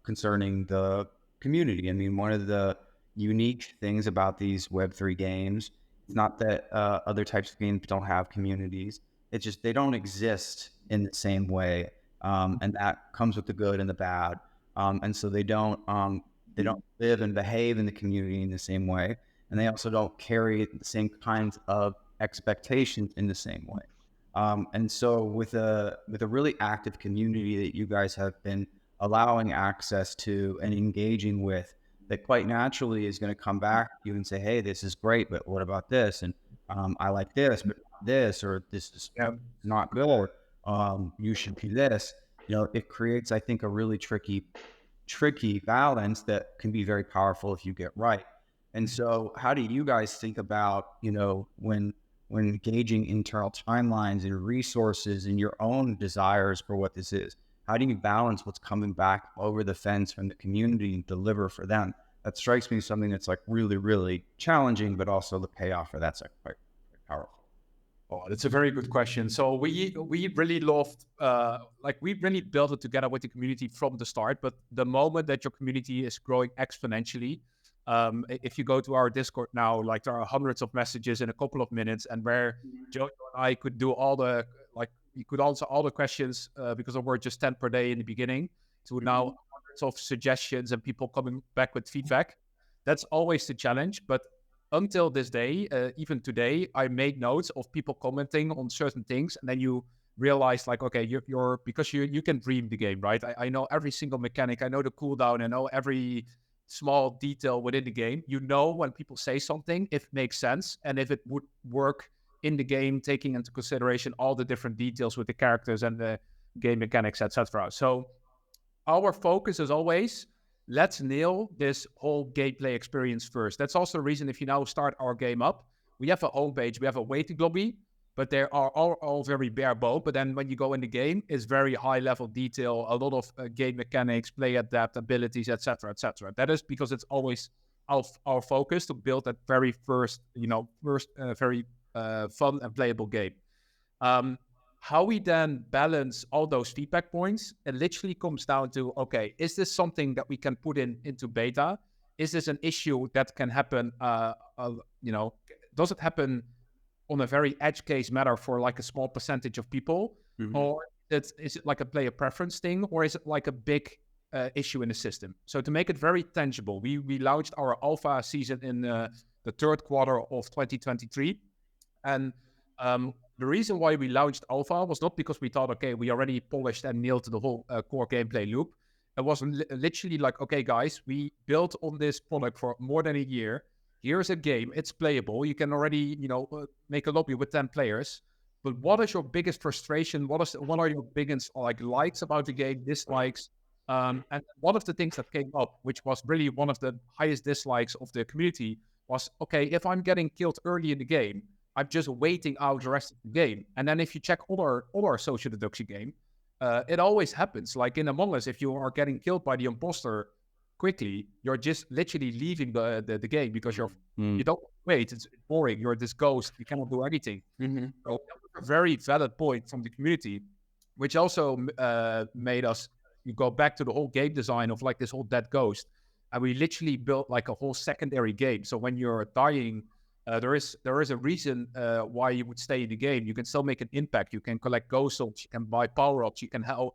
concerning the community. I mean, one of the unique things about these Web3 games, it's not that other types of games don't have communities. It's just they don't exist in the same way, and that comes with the good and the bad. And so they don't live and behave in the community in the same way, and they also don't carry the same kinds of expectations in the same way. And so with a really active community that you guys have been allowing access to and engaging with, that quite naturally is going to come back to you and say, hey, this is great, but what about this? And I like this, but this, or this is not good. You should do this. It creates, I think, a really tricky balance that can be very powerful if you get right. And so how do you guys think about, when engaging internal timelines and resources and your own desires for what this is? How do you balance what's coming back over the fence from the community and deliver for them? That strikes me as something that's like really, really challenging, but also the payoff for that's like quite powerful. Oh, that's a very good question. So we really loved, we really built it together with the community from the start. But the moment that your community is growing exponentially, if you go to our Discord now, there are hundreds of messages in a couple of minutes, and where Jojo and I could do you could answer all the questions because there were just 10 per day in the beginning, to now hundreds of suggestions and people coming back with feedback. That's always the challenge, but until this day, even today, I make notes of people commenting on certain things, and then you realize like, okay, you're because you can dream the game, right? I know every single mechanic, I know the cooldown, I know every small detail within the game. You know when people say something, if it makes sense, and if it would work in the game, taking into consideration all the different details with the characters and the game mechanics, etc. So our focus is always, let's nail this whole gameplay experience first. That's also the reason if you now start our game up, we have a homepage, we have a waiting lobby, but they are all very bare bone. But then when you go in the game, it's very high level detail, a lot of game mechanics, play adapt abilities, etc., etc. That is because it's always our focus to build that very first, very fun and playable game. How we then balance all those feedback points, it literally comes down to, okay, is this something that we can put into beta? Is this an issue that can happen, does it happen on a very edge case matter for like a small percentage of people? Mm-hmm. Or is it like a player preference thing? Or is it like a big issue in the system? So to make it very tangible, we launched our alpha season in the third quarter of 2023. And the reason why we launched alpha was not because we thought, okay, we already polished and nailed the whole core gameplay loop. It was literally like, okay, guys, we built on this product for more than a year. Here's a game. It's playable. You can already, make a lobby with 10 players. But what is your biggest frustration? What are your biggest likes about the game, dislikes? And one of the things that came up, which was really one of the highest dislikes of the community, was, okay, if I'm getting killed early in the game, I'm just waiting out the rest of the game. And then if you check other social deduction game, it always happens. Like in Among Us, if you are getting killed by the imposter quickly, you're just literally leaving the game because you don't wait. It's boring. You're this ghost. You cannot do anything. Mm-hmm. So that was a very valid point from the community, which also made us go back to the whole game design of like this whole dead ghost. And we literally built like a whole secondary game. So when you're dying, there is a reason why you would stay in the game. You can still make an impact. You can collect ghost souls. You can buy power ups. You can help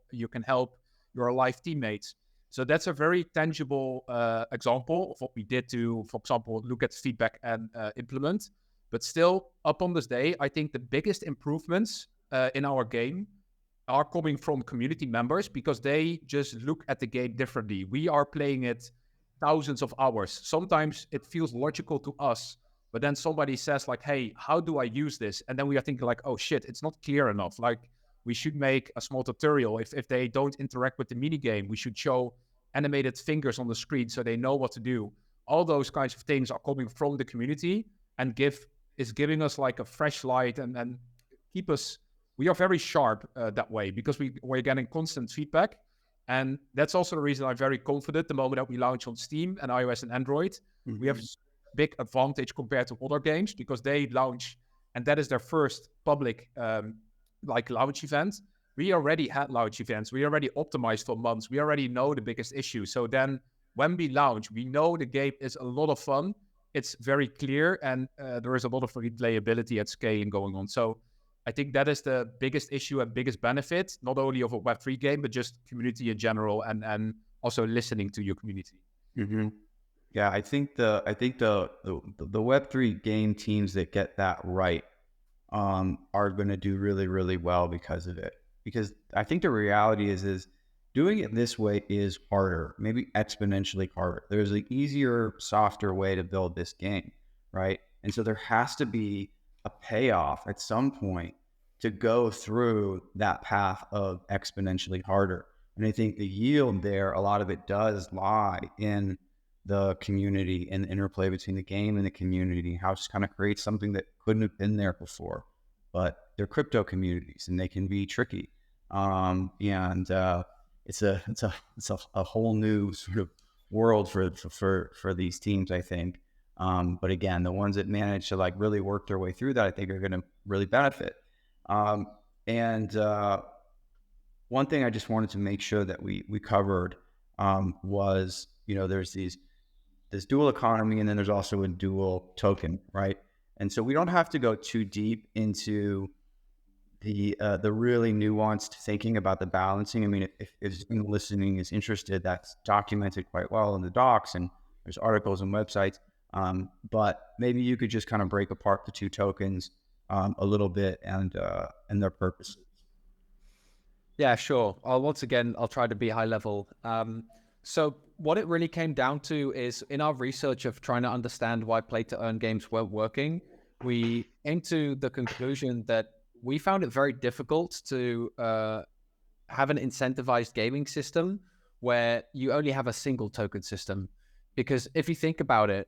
your alive teammates. So that's a very tangible example of what we did to, for example, look at feedback and implement. But still, up on this day, I think the biggest improvements in our game are coming from community members because they just look at the game differently. We are playing it thousands of hours. Sometimes it feels logical to us. But then somebody says like, hey, how do I use this? And then we are thinking like, oh shit, it's not clear enough. Like we should make a small tutorial. If they don't interact with the mini game, we should show animated fingers on the screen so they know what to do. All those kinds of things are coming from the community and is giving us like a fresh light and keep us, we are very sharp that way because we're getting constant feedback. And that's also the reason I'm very confident the moment that we launch on Steam and iOS and Android. Mm-hmm. We have big advantage compared to other games because they launch and that is their first public launch event. We already had launch events. We already optimized for months. We already know the biggest issue. So then when we launch, we know the game is a lot of fun. It's very clear and there is a lot of replayability at scale going on. So I think that is the biggest issue and biggest benefit, not only of a Web3 game, but just community in general and also listening to your community. Mm-hmm. Yeah, I think the Web3 game teams that get that right are going to do really, really well because of it. Because I think the reality is doing it this way is harder, maybe exponentially harder. There's an easier, softer way to build this game, right? And so there has to be a payoff at some point to go through that path of exponentially harder. And I think the yield there, a lot of it does lie in the community and the interplay between the game and the community, how it just kind of creates something that couldn't have been there before. But they're crypto communities and they can be tricky. It's a whole new sort of world for these teams, I think. But again, the ones that manage to like really work their way through that, I think are going to really benefit. One thing I just wanted to make sure that we covered was, there's this dual economy and then there's also a dual token, right? And so we don't have to go too deep into the really nuanced thinking about the balancing. I mean, if anyone listening is interested, that's documented quite well in the docs and there's articles and websites. But maybe you could just kind of break apart the two tokens a little bit and their purposes. Yeah, sure. I'll try to be high level. So what it really came down to is in our research of trying to understand why play to earn games weren't working, we came to the conclusion that we found it very difficult to have an incentivized gaming system where you only have a single token system. Because if you think about it,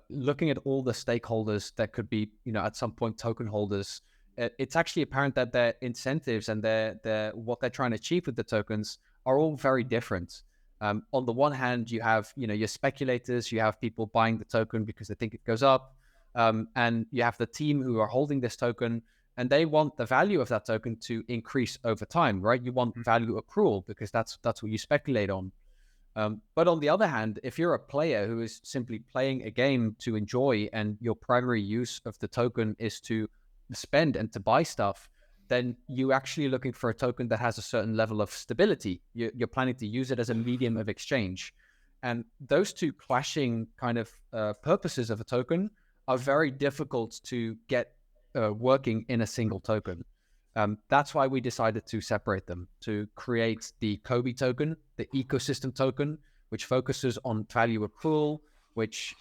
looking at all the stakeholders that could be, at some point token holders, it's actually apparent that their incentives and their what they're trying to achieve with the tokens are all very different. On the one hand, you have your speculators, you have people buying the token because they think it goes up, and you have the team who are holding this token, and they want the value of that token to increase over time, right? You want value accrual because that's what you speculate on. But on the other hand, if you're a player who is simply playing a game to enjoy and your primary use of the token is to spend and to buy stuff, then you're actually looking for a token that has a certain level of stability. You're planning to use it as a medium of exchange. And those two clashing kind of purposes of a token are very difficult to get working in a single token. That's why we decided to separate them, to create the Kobe token, the ecosystem token, which focuses on value accrual, which,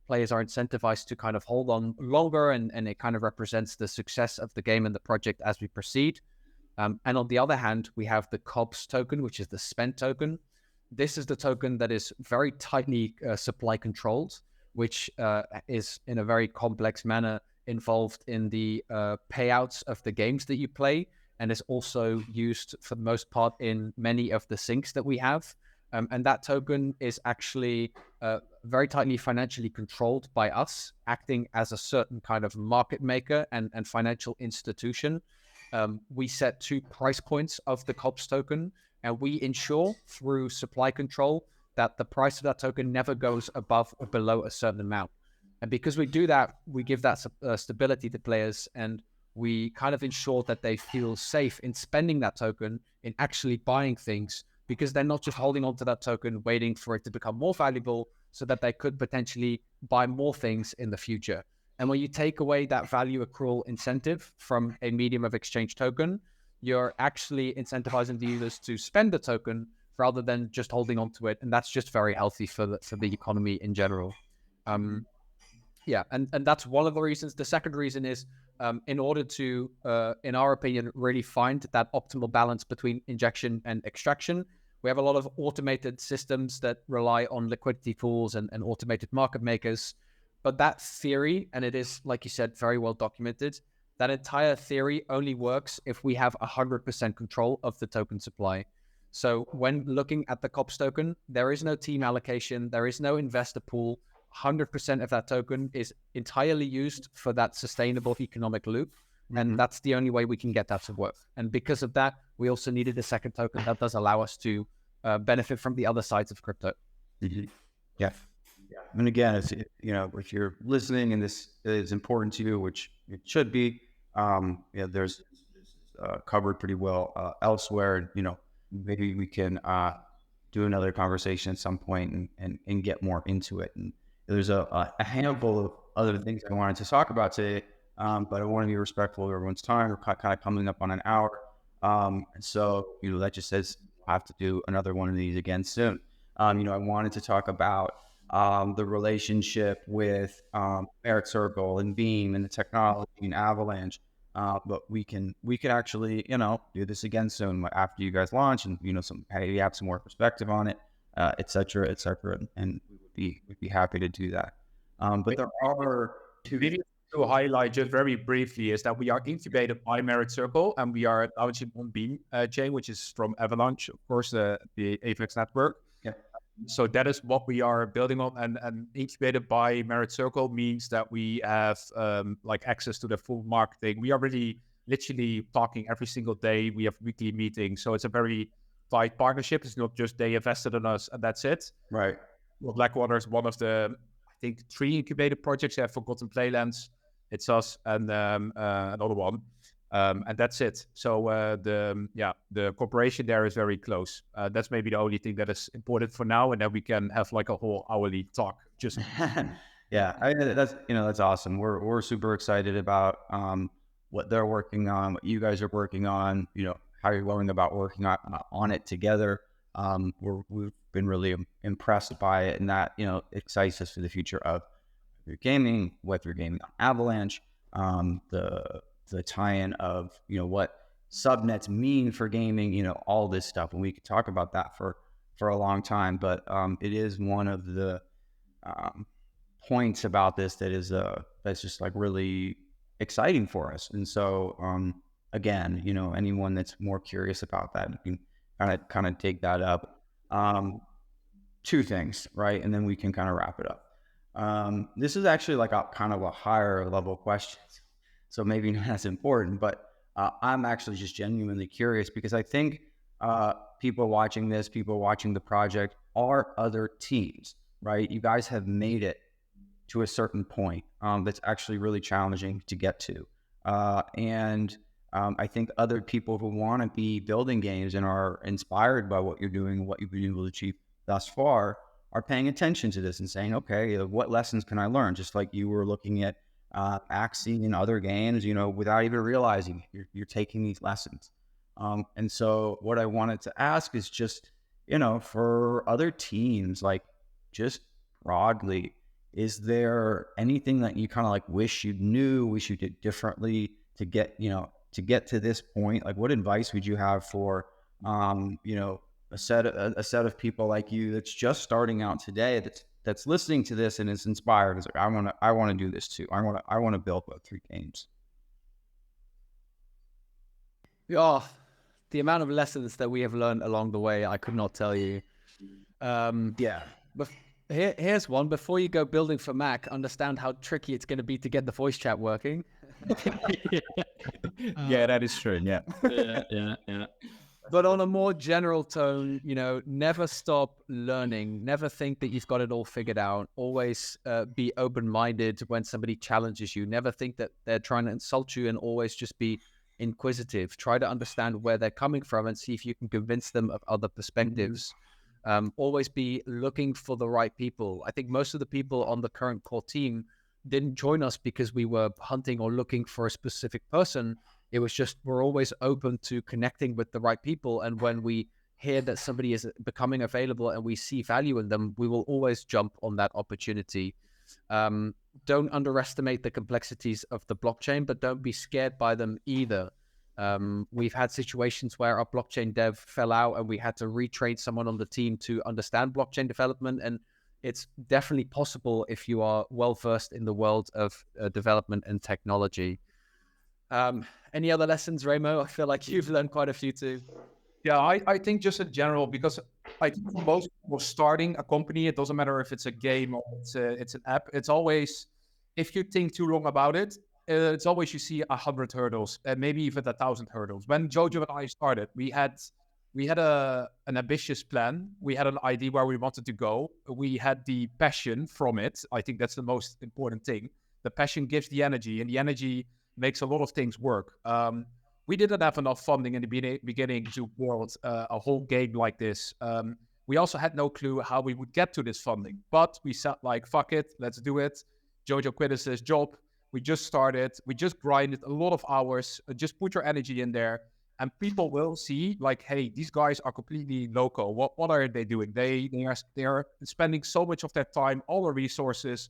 players are incentivized to kind of hold on longer, and it kind of represents the success of the game and the project as we proceed. And on the other hand, we have the COBS token, which is the spend token. This is the token that is very tightly supply controlled, which is in a very complex manner involved in the payouts of the games that you play, and is also used for the most part in many of the syncs that we have. And that token is actually very tightly financially controlled by us, acting as a certain kind of market maker and financial institution. We set 2 price points of the COBS token, and we ensure through supply control that the price of that token never goes above or below a certain amount. And because we do that, we give that stability to players, and we kind of ensure that they feel safe in spending that token, in actually buying things, because they're not just holding on to that token, waiting for it to become more valuable so that they could potentially buy more things in the future. And when you take away that value accrual incentive from a medium of exchange token, you're actually incentivizing the users to spend the token rather than just holding on to it. And that's just very healthy for the economy in general. Yeah, and that's one of the reasons. The second reason is in order to, in our opinion, really find that optimal balance between injection and extraction, we have a lot of automated systems that rely on liquidity pools and automated market makers. But that theory, and it is, like you said, very well documented, that entire theory only works if we have 100% control of the token supply. So when looking at the COBS token, there is no team allocation, there is no investor pool. 100% of that token is entirely used for that sustainable economic loop. And that's the only way we can get that to work. And because of that, we also needed a second token that does allow us to benefit from the other sides of crypto. Yeah. And again, it's, if you're listening and this is important to you, which it should be, there's covered pretty well elsewhere. Maybe we can do another conversation at some point and get more into it. And there's a handful of other things I wanted to talk about today, but I want to be respectful of everyone's time. We're kind of coming up on an hour. So, that just says we'll have to do another one of these again soon. I wanted to talk about the relationship with Merit Circle and Beam and the technology and Avalaunch. But we can actually, do this again soon after you guys launch and, you have some more perspective on it, et cetera, and we'd be happy to do that. But there are two. Maybe to highlight just very briefly is that we are incubated by Merit Circle, and we are launching on Beam chain, which is from Avalaunch, of course, the AVX network. Yeah. So that is what we are building on, and incubated by Merit Circle means that we have access to the full marketing. We are really literally talking every single day. We have weekly meetings, so it's a very tight partnership. It's not just they invested in us and that's it. Right. Well, Blackwater is one of the, I think, 3 incubated projects. They have Forgotten Playlands, it's us, and another one. And that's it. So the cooperation there is very close. That's maybe the only thing that is important for now, and then we can have like a whole hourly talk. Just Yeah, that's awesome. We're super excited about what they're working on, what you guys are working on. How you're going about working on it together. We've been really impressed by it, and that excites us for the future of your gaming, whether you're gaming on Avalaunch, the tie-in of what subnets mean for gaming, all this stuff, and we could talk about that for a long time. But it is one of the points about this that's just like really exciting for us. And so again, anyone that's more curious about that, you can kind of take that up. Two things, right? And then we can kind of wrap it up. This is actually like a kind of a higher level question, so maybe not as important, but I'm actually just genuinely curious because I think people watching this, people watching the project are other teams, right? You guys have made it to a certain point that's actually really challenging to get to. And I think other people who want to be building games and are inspired by what you're doing, what you've been able to achieve thus far, are paying attention to this and saying, okay, what lessons can I learn? Just like you were looking at Axie and other games, without even realizing it, you're taking these lessons. And so what I wanted to ask is just, for other teams, like just broadly, is there anything that you kind of like wish you knew, wish you did differently to get to this point? Like, what advice would you have for, a set of people like you that's just starting out today, that's listening to this and is inspired? Is like, I want to do this too. I want to build Web3 games. Yeah, the amount of lessons that we have learned along the way, I could not tell you. Yeah. But here's one. Before you go building for Mac, understand how tricky it's going to be to get the voice chat working. Yeah, that is true. Yeah. Yeah. But on a more general tone, never stop learning. Never think that you've got it all figured out. Always be open-minded when somebody challenges you. Never think that they're trying to insult you, and always just be inquisitive. Try to understand where they're coming from and see if you can convince them of other perspectives. Always be looking for the right people. I think most of the people on the current core team didn't join us because we were hunting or looking for a specific person. It was just, we're always open to connecting with the right people. And when we hear that somebody is becoming available and we see value in them, we will always jump on that opportunity. Don't underestimate the complexities of the blockchain, but don't be scared by them either. We've had situations where our blockchain dev fell out and we had to retrain someone on the team to understand blockchain development. And it's definitely possible if you are well-versed in the world of development and technology. Any other lessons, Remo? I feel like you've learned quite a few too. Yeah, I think just in general, because I think for most people starting a company, it doesn't matter if it's a game or it's an app. It's always, if you think too long about it, it's always you see 100 hurdles, and maybe even 1,000 hurdles. When Jojo and I started, we had an ambitious plan. We had an idea where we wanted to go. We had the passion from it. I think that's the most important thing. The passion gives the energy, and the energy makes a lot of things work. We didn't have enough funding in the beginning to build a whole game like this. We also had no clue how we would get to this funding, but we said like, fuck it, let's do it. Jojo quit his job. We just started. We just grinded a lot of hours. Just put your energy in there, and people will see like, hey, these guys are completely local. What are they doing? They are spending so much of their time, all their resources,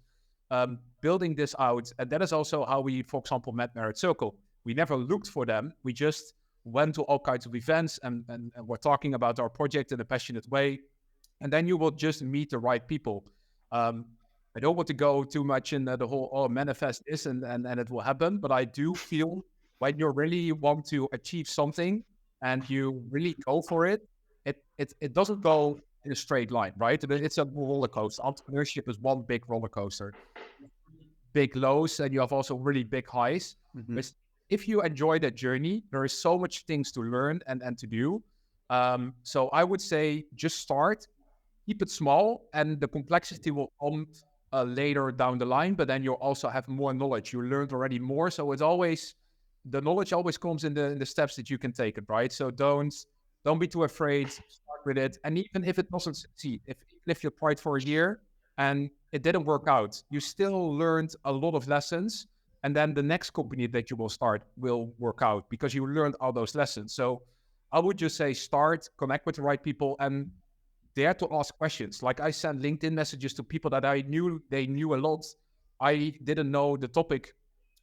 building this out. And that is also how we, for example, met Merit Circle. We never looked for them. We just went to all kinds of events and we're talking about our project in a passionate way. And then you will just meet the right people. I don't want to go too much in the whole, manifest this and it will happen. But I do feel when you really want to achieve something and you really go for it, it doesn't go in a straight line, right? It's a roller coaster. Entrepreneurship is one big roller coaster. Big lows, and you have also really big highs. Mm-hmm. If you enjoy that journey, there is so much things to learn and to do. So I would say just start, keep it small, and the complexity will come later down the line, but then you'll also have more knowledge. You learned already more. So it's always, the knowledge always comes in the steps that you can take it, right? So don't be too afraid, start with it. And even if it doesn't succeed, if you try it for a year and it didn't work out, you still learned a lot of lessons. And then the next company that you will start will work out because you learned all those lessons. So I would just say start, connect with the right people, and dare to ask questions. Like I sent LinkedIn messages to people that I knew they knew a lot. I didn't know the topic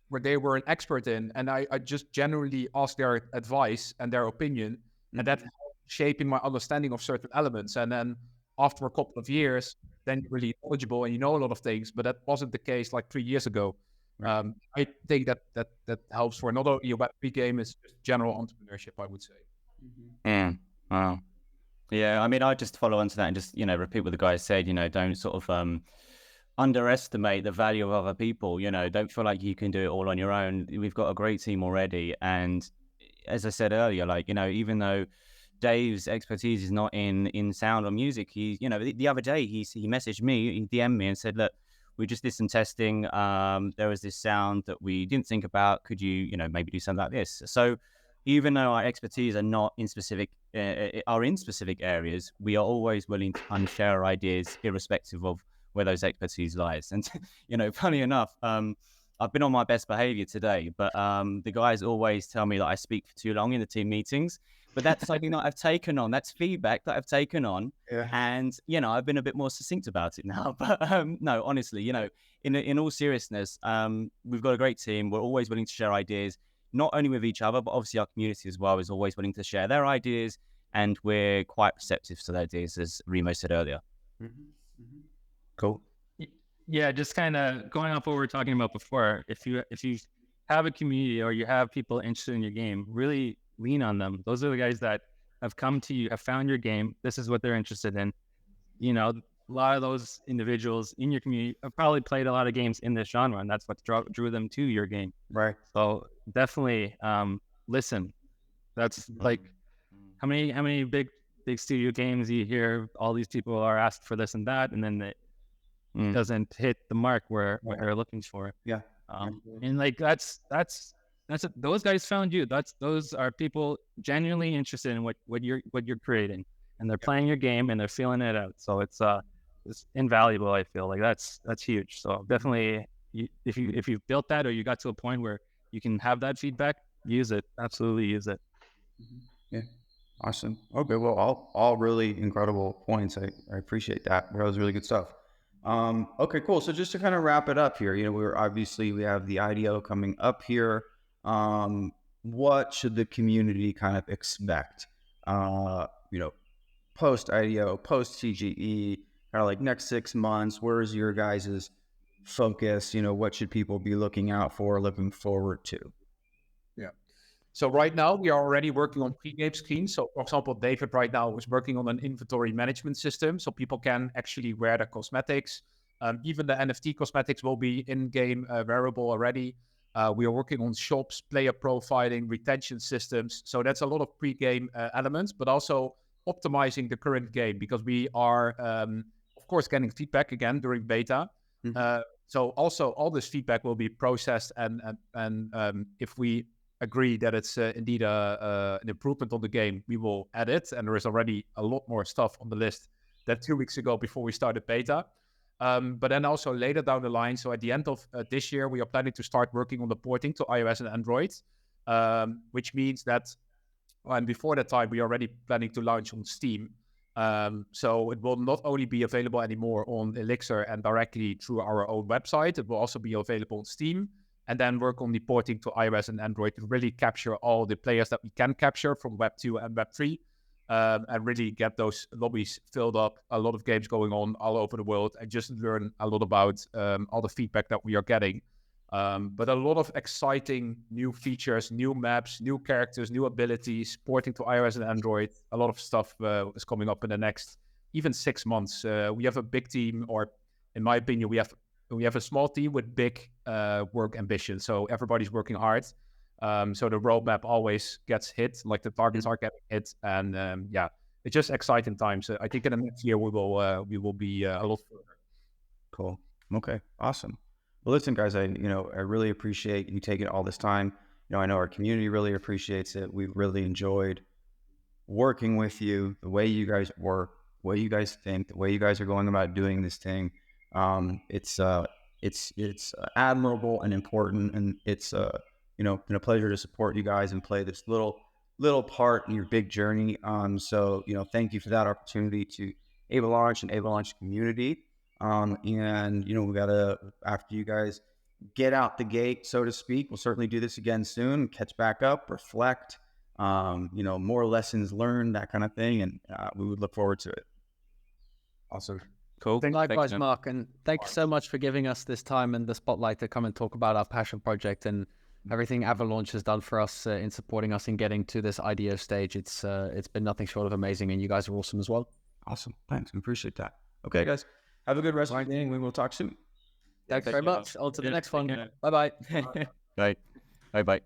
where they were an expert in, and I just generally asked their advice and their opinion, and that helped shaping my understanding of certain elements. And then after a couple of years, then you're really knowledgeable and you know a lot of things. But that wasn't the case like 3 years ago. I think that helps for not only a Web3 game, it's just general entrepreneurship, I would say. Wow. Yeah, I mean, I just follow on to that and just, repeat what the guy said, don't sort of underestimate the value of other people, don't feel like you can do it all on your own. We've got a great team already. And as I said earlier, like, even though Dave's expertise is not in sound or music, he, the other day he messaged me, he DM'd me and said, look, we just did some testing. There was this sound that we didn't think about. Could you, maybe do something like this? So even though our expertise are not in specific, in specific areas, we are always willing to kind of share our ideas, irrespective of where those expertise lies. And funny enough, I've been on my best behavior today, but the guys always tell me that I speak for too long in the team meetings. But that's something that I've taken on. That's feedback that I've taken on. Yeah. And, I've been a bit more succinct about it now. But no, honestly, in all seriousness, we've got a great team. We're always willing to share ideas, not only with each other, but obviously our community as well is always willing to share their ideas. And we're quite receptive to their ideas, as Remo said earlier. Cool. Yeah, just kind of going off what we were talking about before. If you have a community or you have people interested in your game, really lean on them. Those are the guys that have come to you, have found your game. This is what they're interested in. A lot of those individuals in your community have probably played a lot of games in this genre, and that's what drew them to your game. Right. So definitely listen. That's like how many big studio games you hear all these people are asked for this and that, and then it doesn't hit the mark where they're looking for. Yeah. And like that's it. Those guys found you. Those are people genuinely interested in what you're creating, and they're playing your game and they're feeling it out. So it's invaluable. I feel like that's huge. So definitely, if you've built that or you got to a point where you can have that feedback, use it. Absolutely use it. Yeah. Awesome. Okay. Well, all really incredible points. I appreciate that. That was really good stuff. Okay, cool. So just to kind of wrap it up here, we have the IDO coming up here. What should the community kind of expect? Post IDO, post CGE, kind of like next 6 months. Where is your guys' focus? What should people be looking out for, looking forward to? Yeah. So right now we are already working on pre-game screens. So for example, David right now is working on an inventory management system, so people can actually wear the cosmetics. Even the NFT cosmetics will be in-game wearable already. We are working on shops, player profiling, retention systems. So that's a lot of pre-game elements, but also optimizing the current game, because we are, of course, getting feedback again during beta. So also all this feedback will be processed, and if we agree that it's indeed an improvement on the game, we will add it. And there is already a lot more stuff on the list than 2 weeks ago before we started beta. But then also later down the line, so at the end of this year, we are planning to start working on the porting to iOS and Android, which means that, and before that time, we are already planning to launch on Steam. So it will not only be available anymore on Elixir and directly through our own website, it will also be available on Steam, and then work on the porting to iOS and Android to really capture all the players that we can capture from Web 2 and Web 3. And really get those lobbies filled up, a lot of games going on all over the world, and just learn a lot about all the feedback that we are getting. But a lot of exciting new features, new maps, new characters, new abilities, porting to iOS and Android. A lot of stuff is coming up in the next even 6 months. We have a big team, or in my opinion, we have a small team with big work ambitions. So everybody's working hard. So the roadmap always gets hit, like the targets are getting hit, and it's just exciting times. I think in the next year we will be a lot further. Cool. Okay. Awesome. Well, listen, guys, I really appreciate you taking all this time. I know our community really appreciates it. We've really enjoyed working with you, the way you guys work, the way you guys think, the way you guys are going about doing this thing. It's admirable and important, and it's been a pleasure to support you guys and play this little part in your big journey. So thank you for that opportunity to Avalaunch and Avalaunch community. And we gotta, after you guys get out the gate, so to speak, we'll certainly do this again soon, catch back up, reflect, more lessons learned, that kind of thing, and we would look forward to it. Awesome. Cool. Likewise, Thanks, Mark, and thank you so much for giving us this time and the spotlight to come and talk about our passion project and everything Avalaunch has done for us in supporting us in getting to this IDO stage. It's been nothing short of amazing, and you guys are awesome as well. Awesome. Thanks. We appreciate that. Okay, guys. Have a good rest of your day, and we will talk soon. Thanks very much. On to the next one. Bye-bye. Bye. Bye.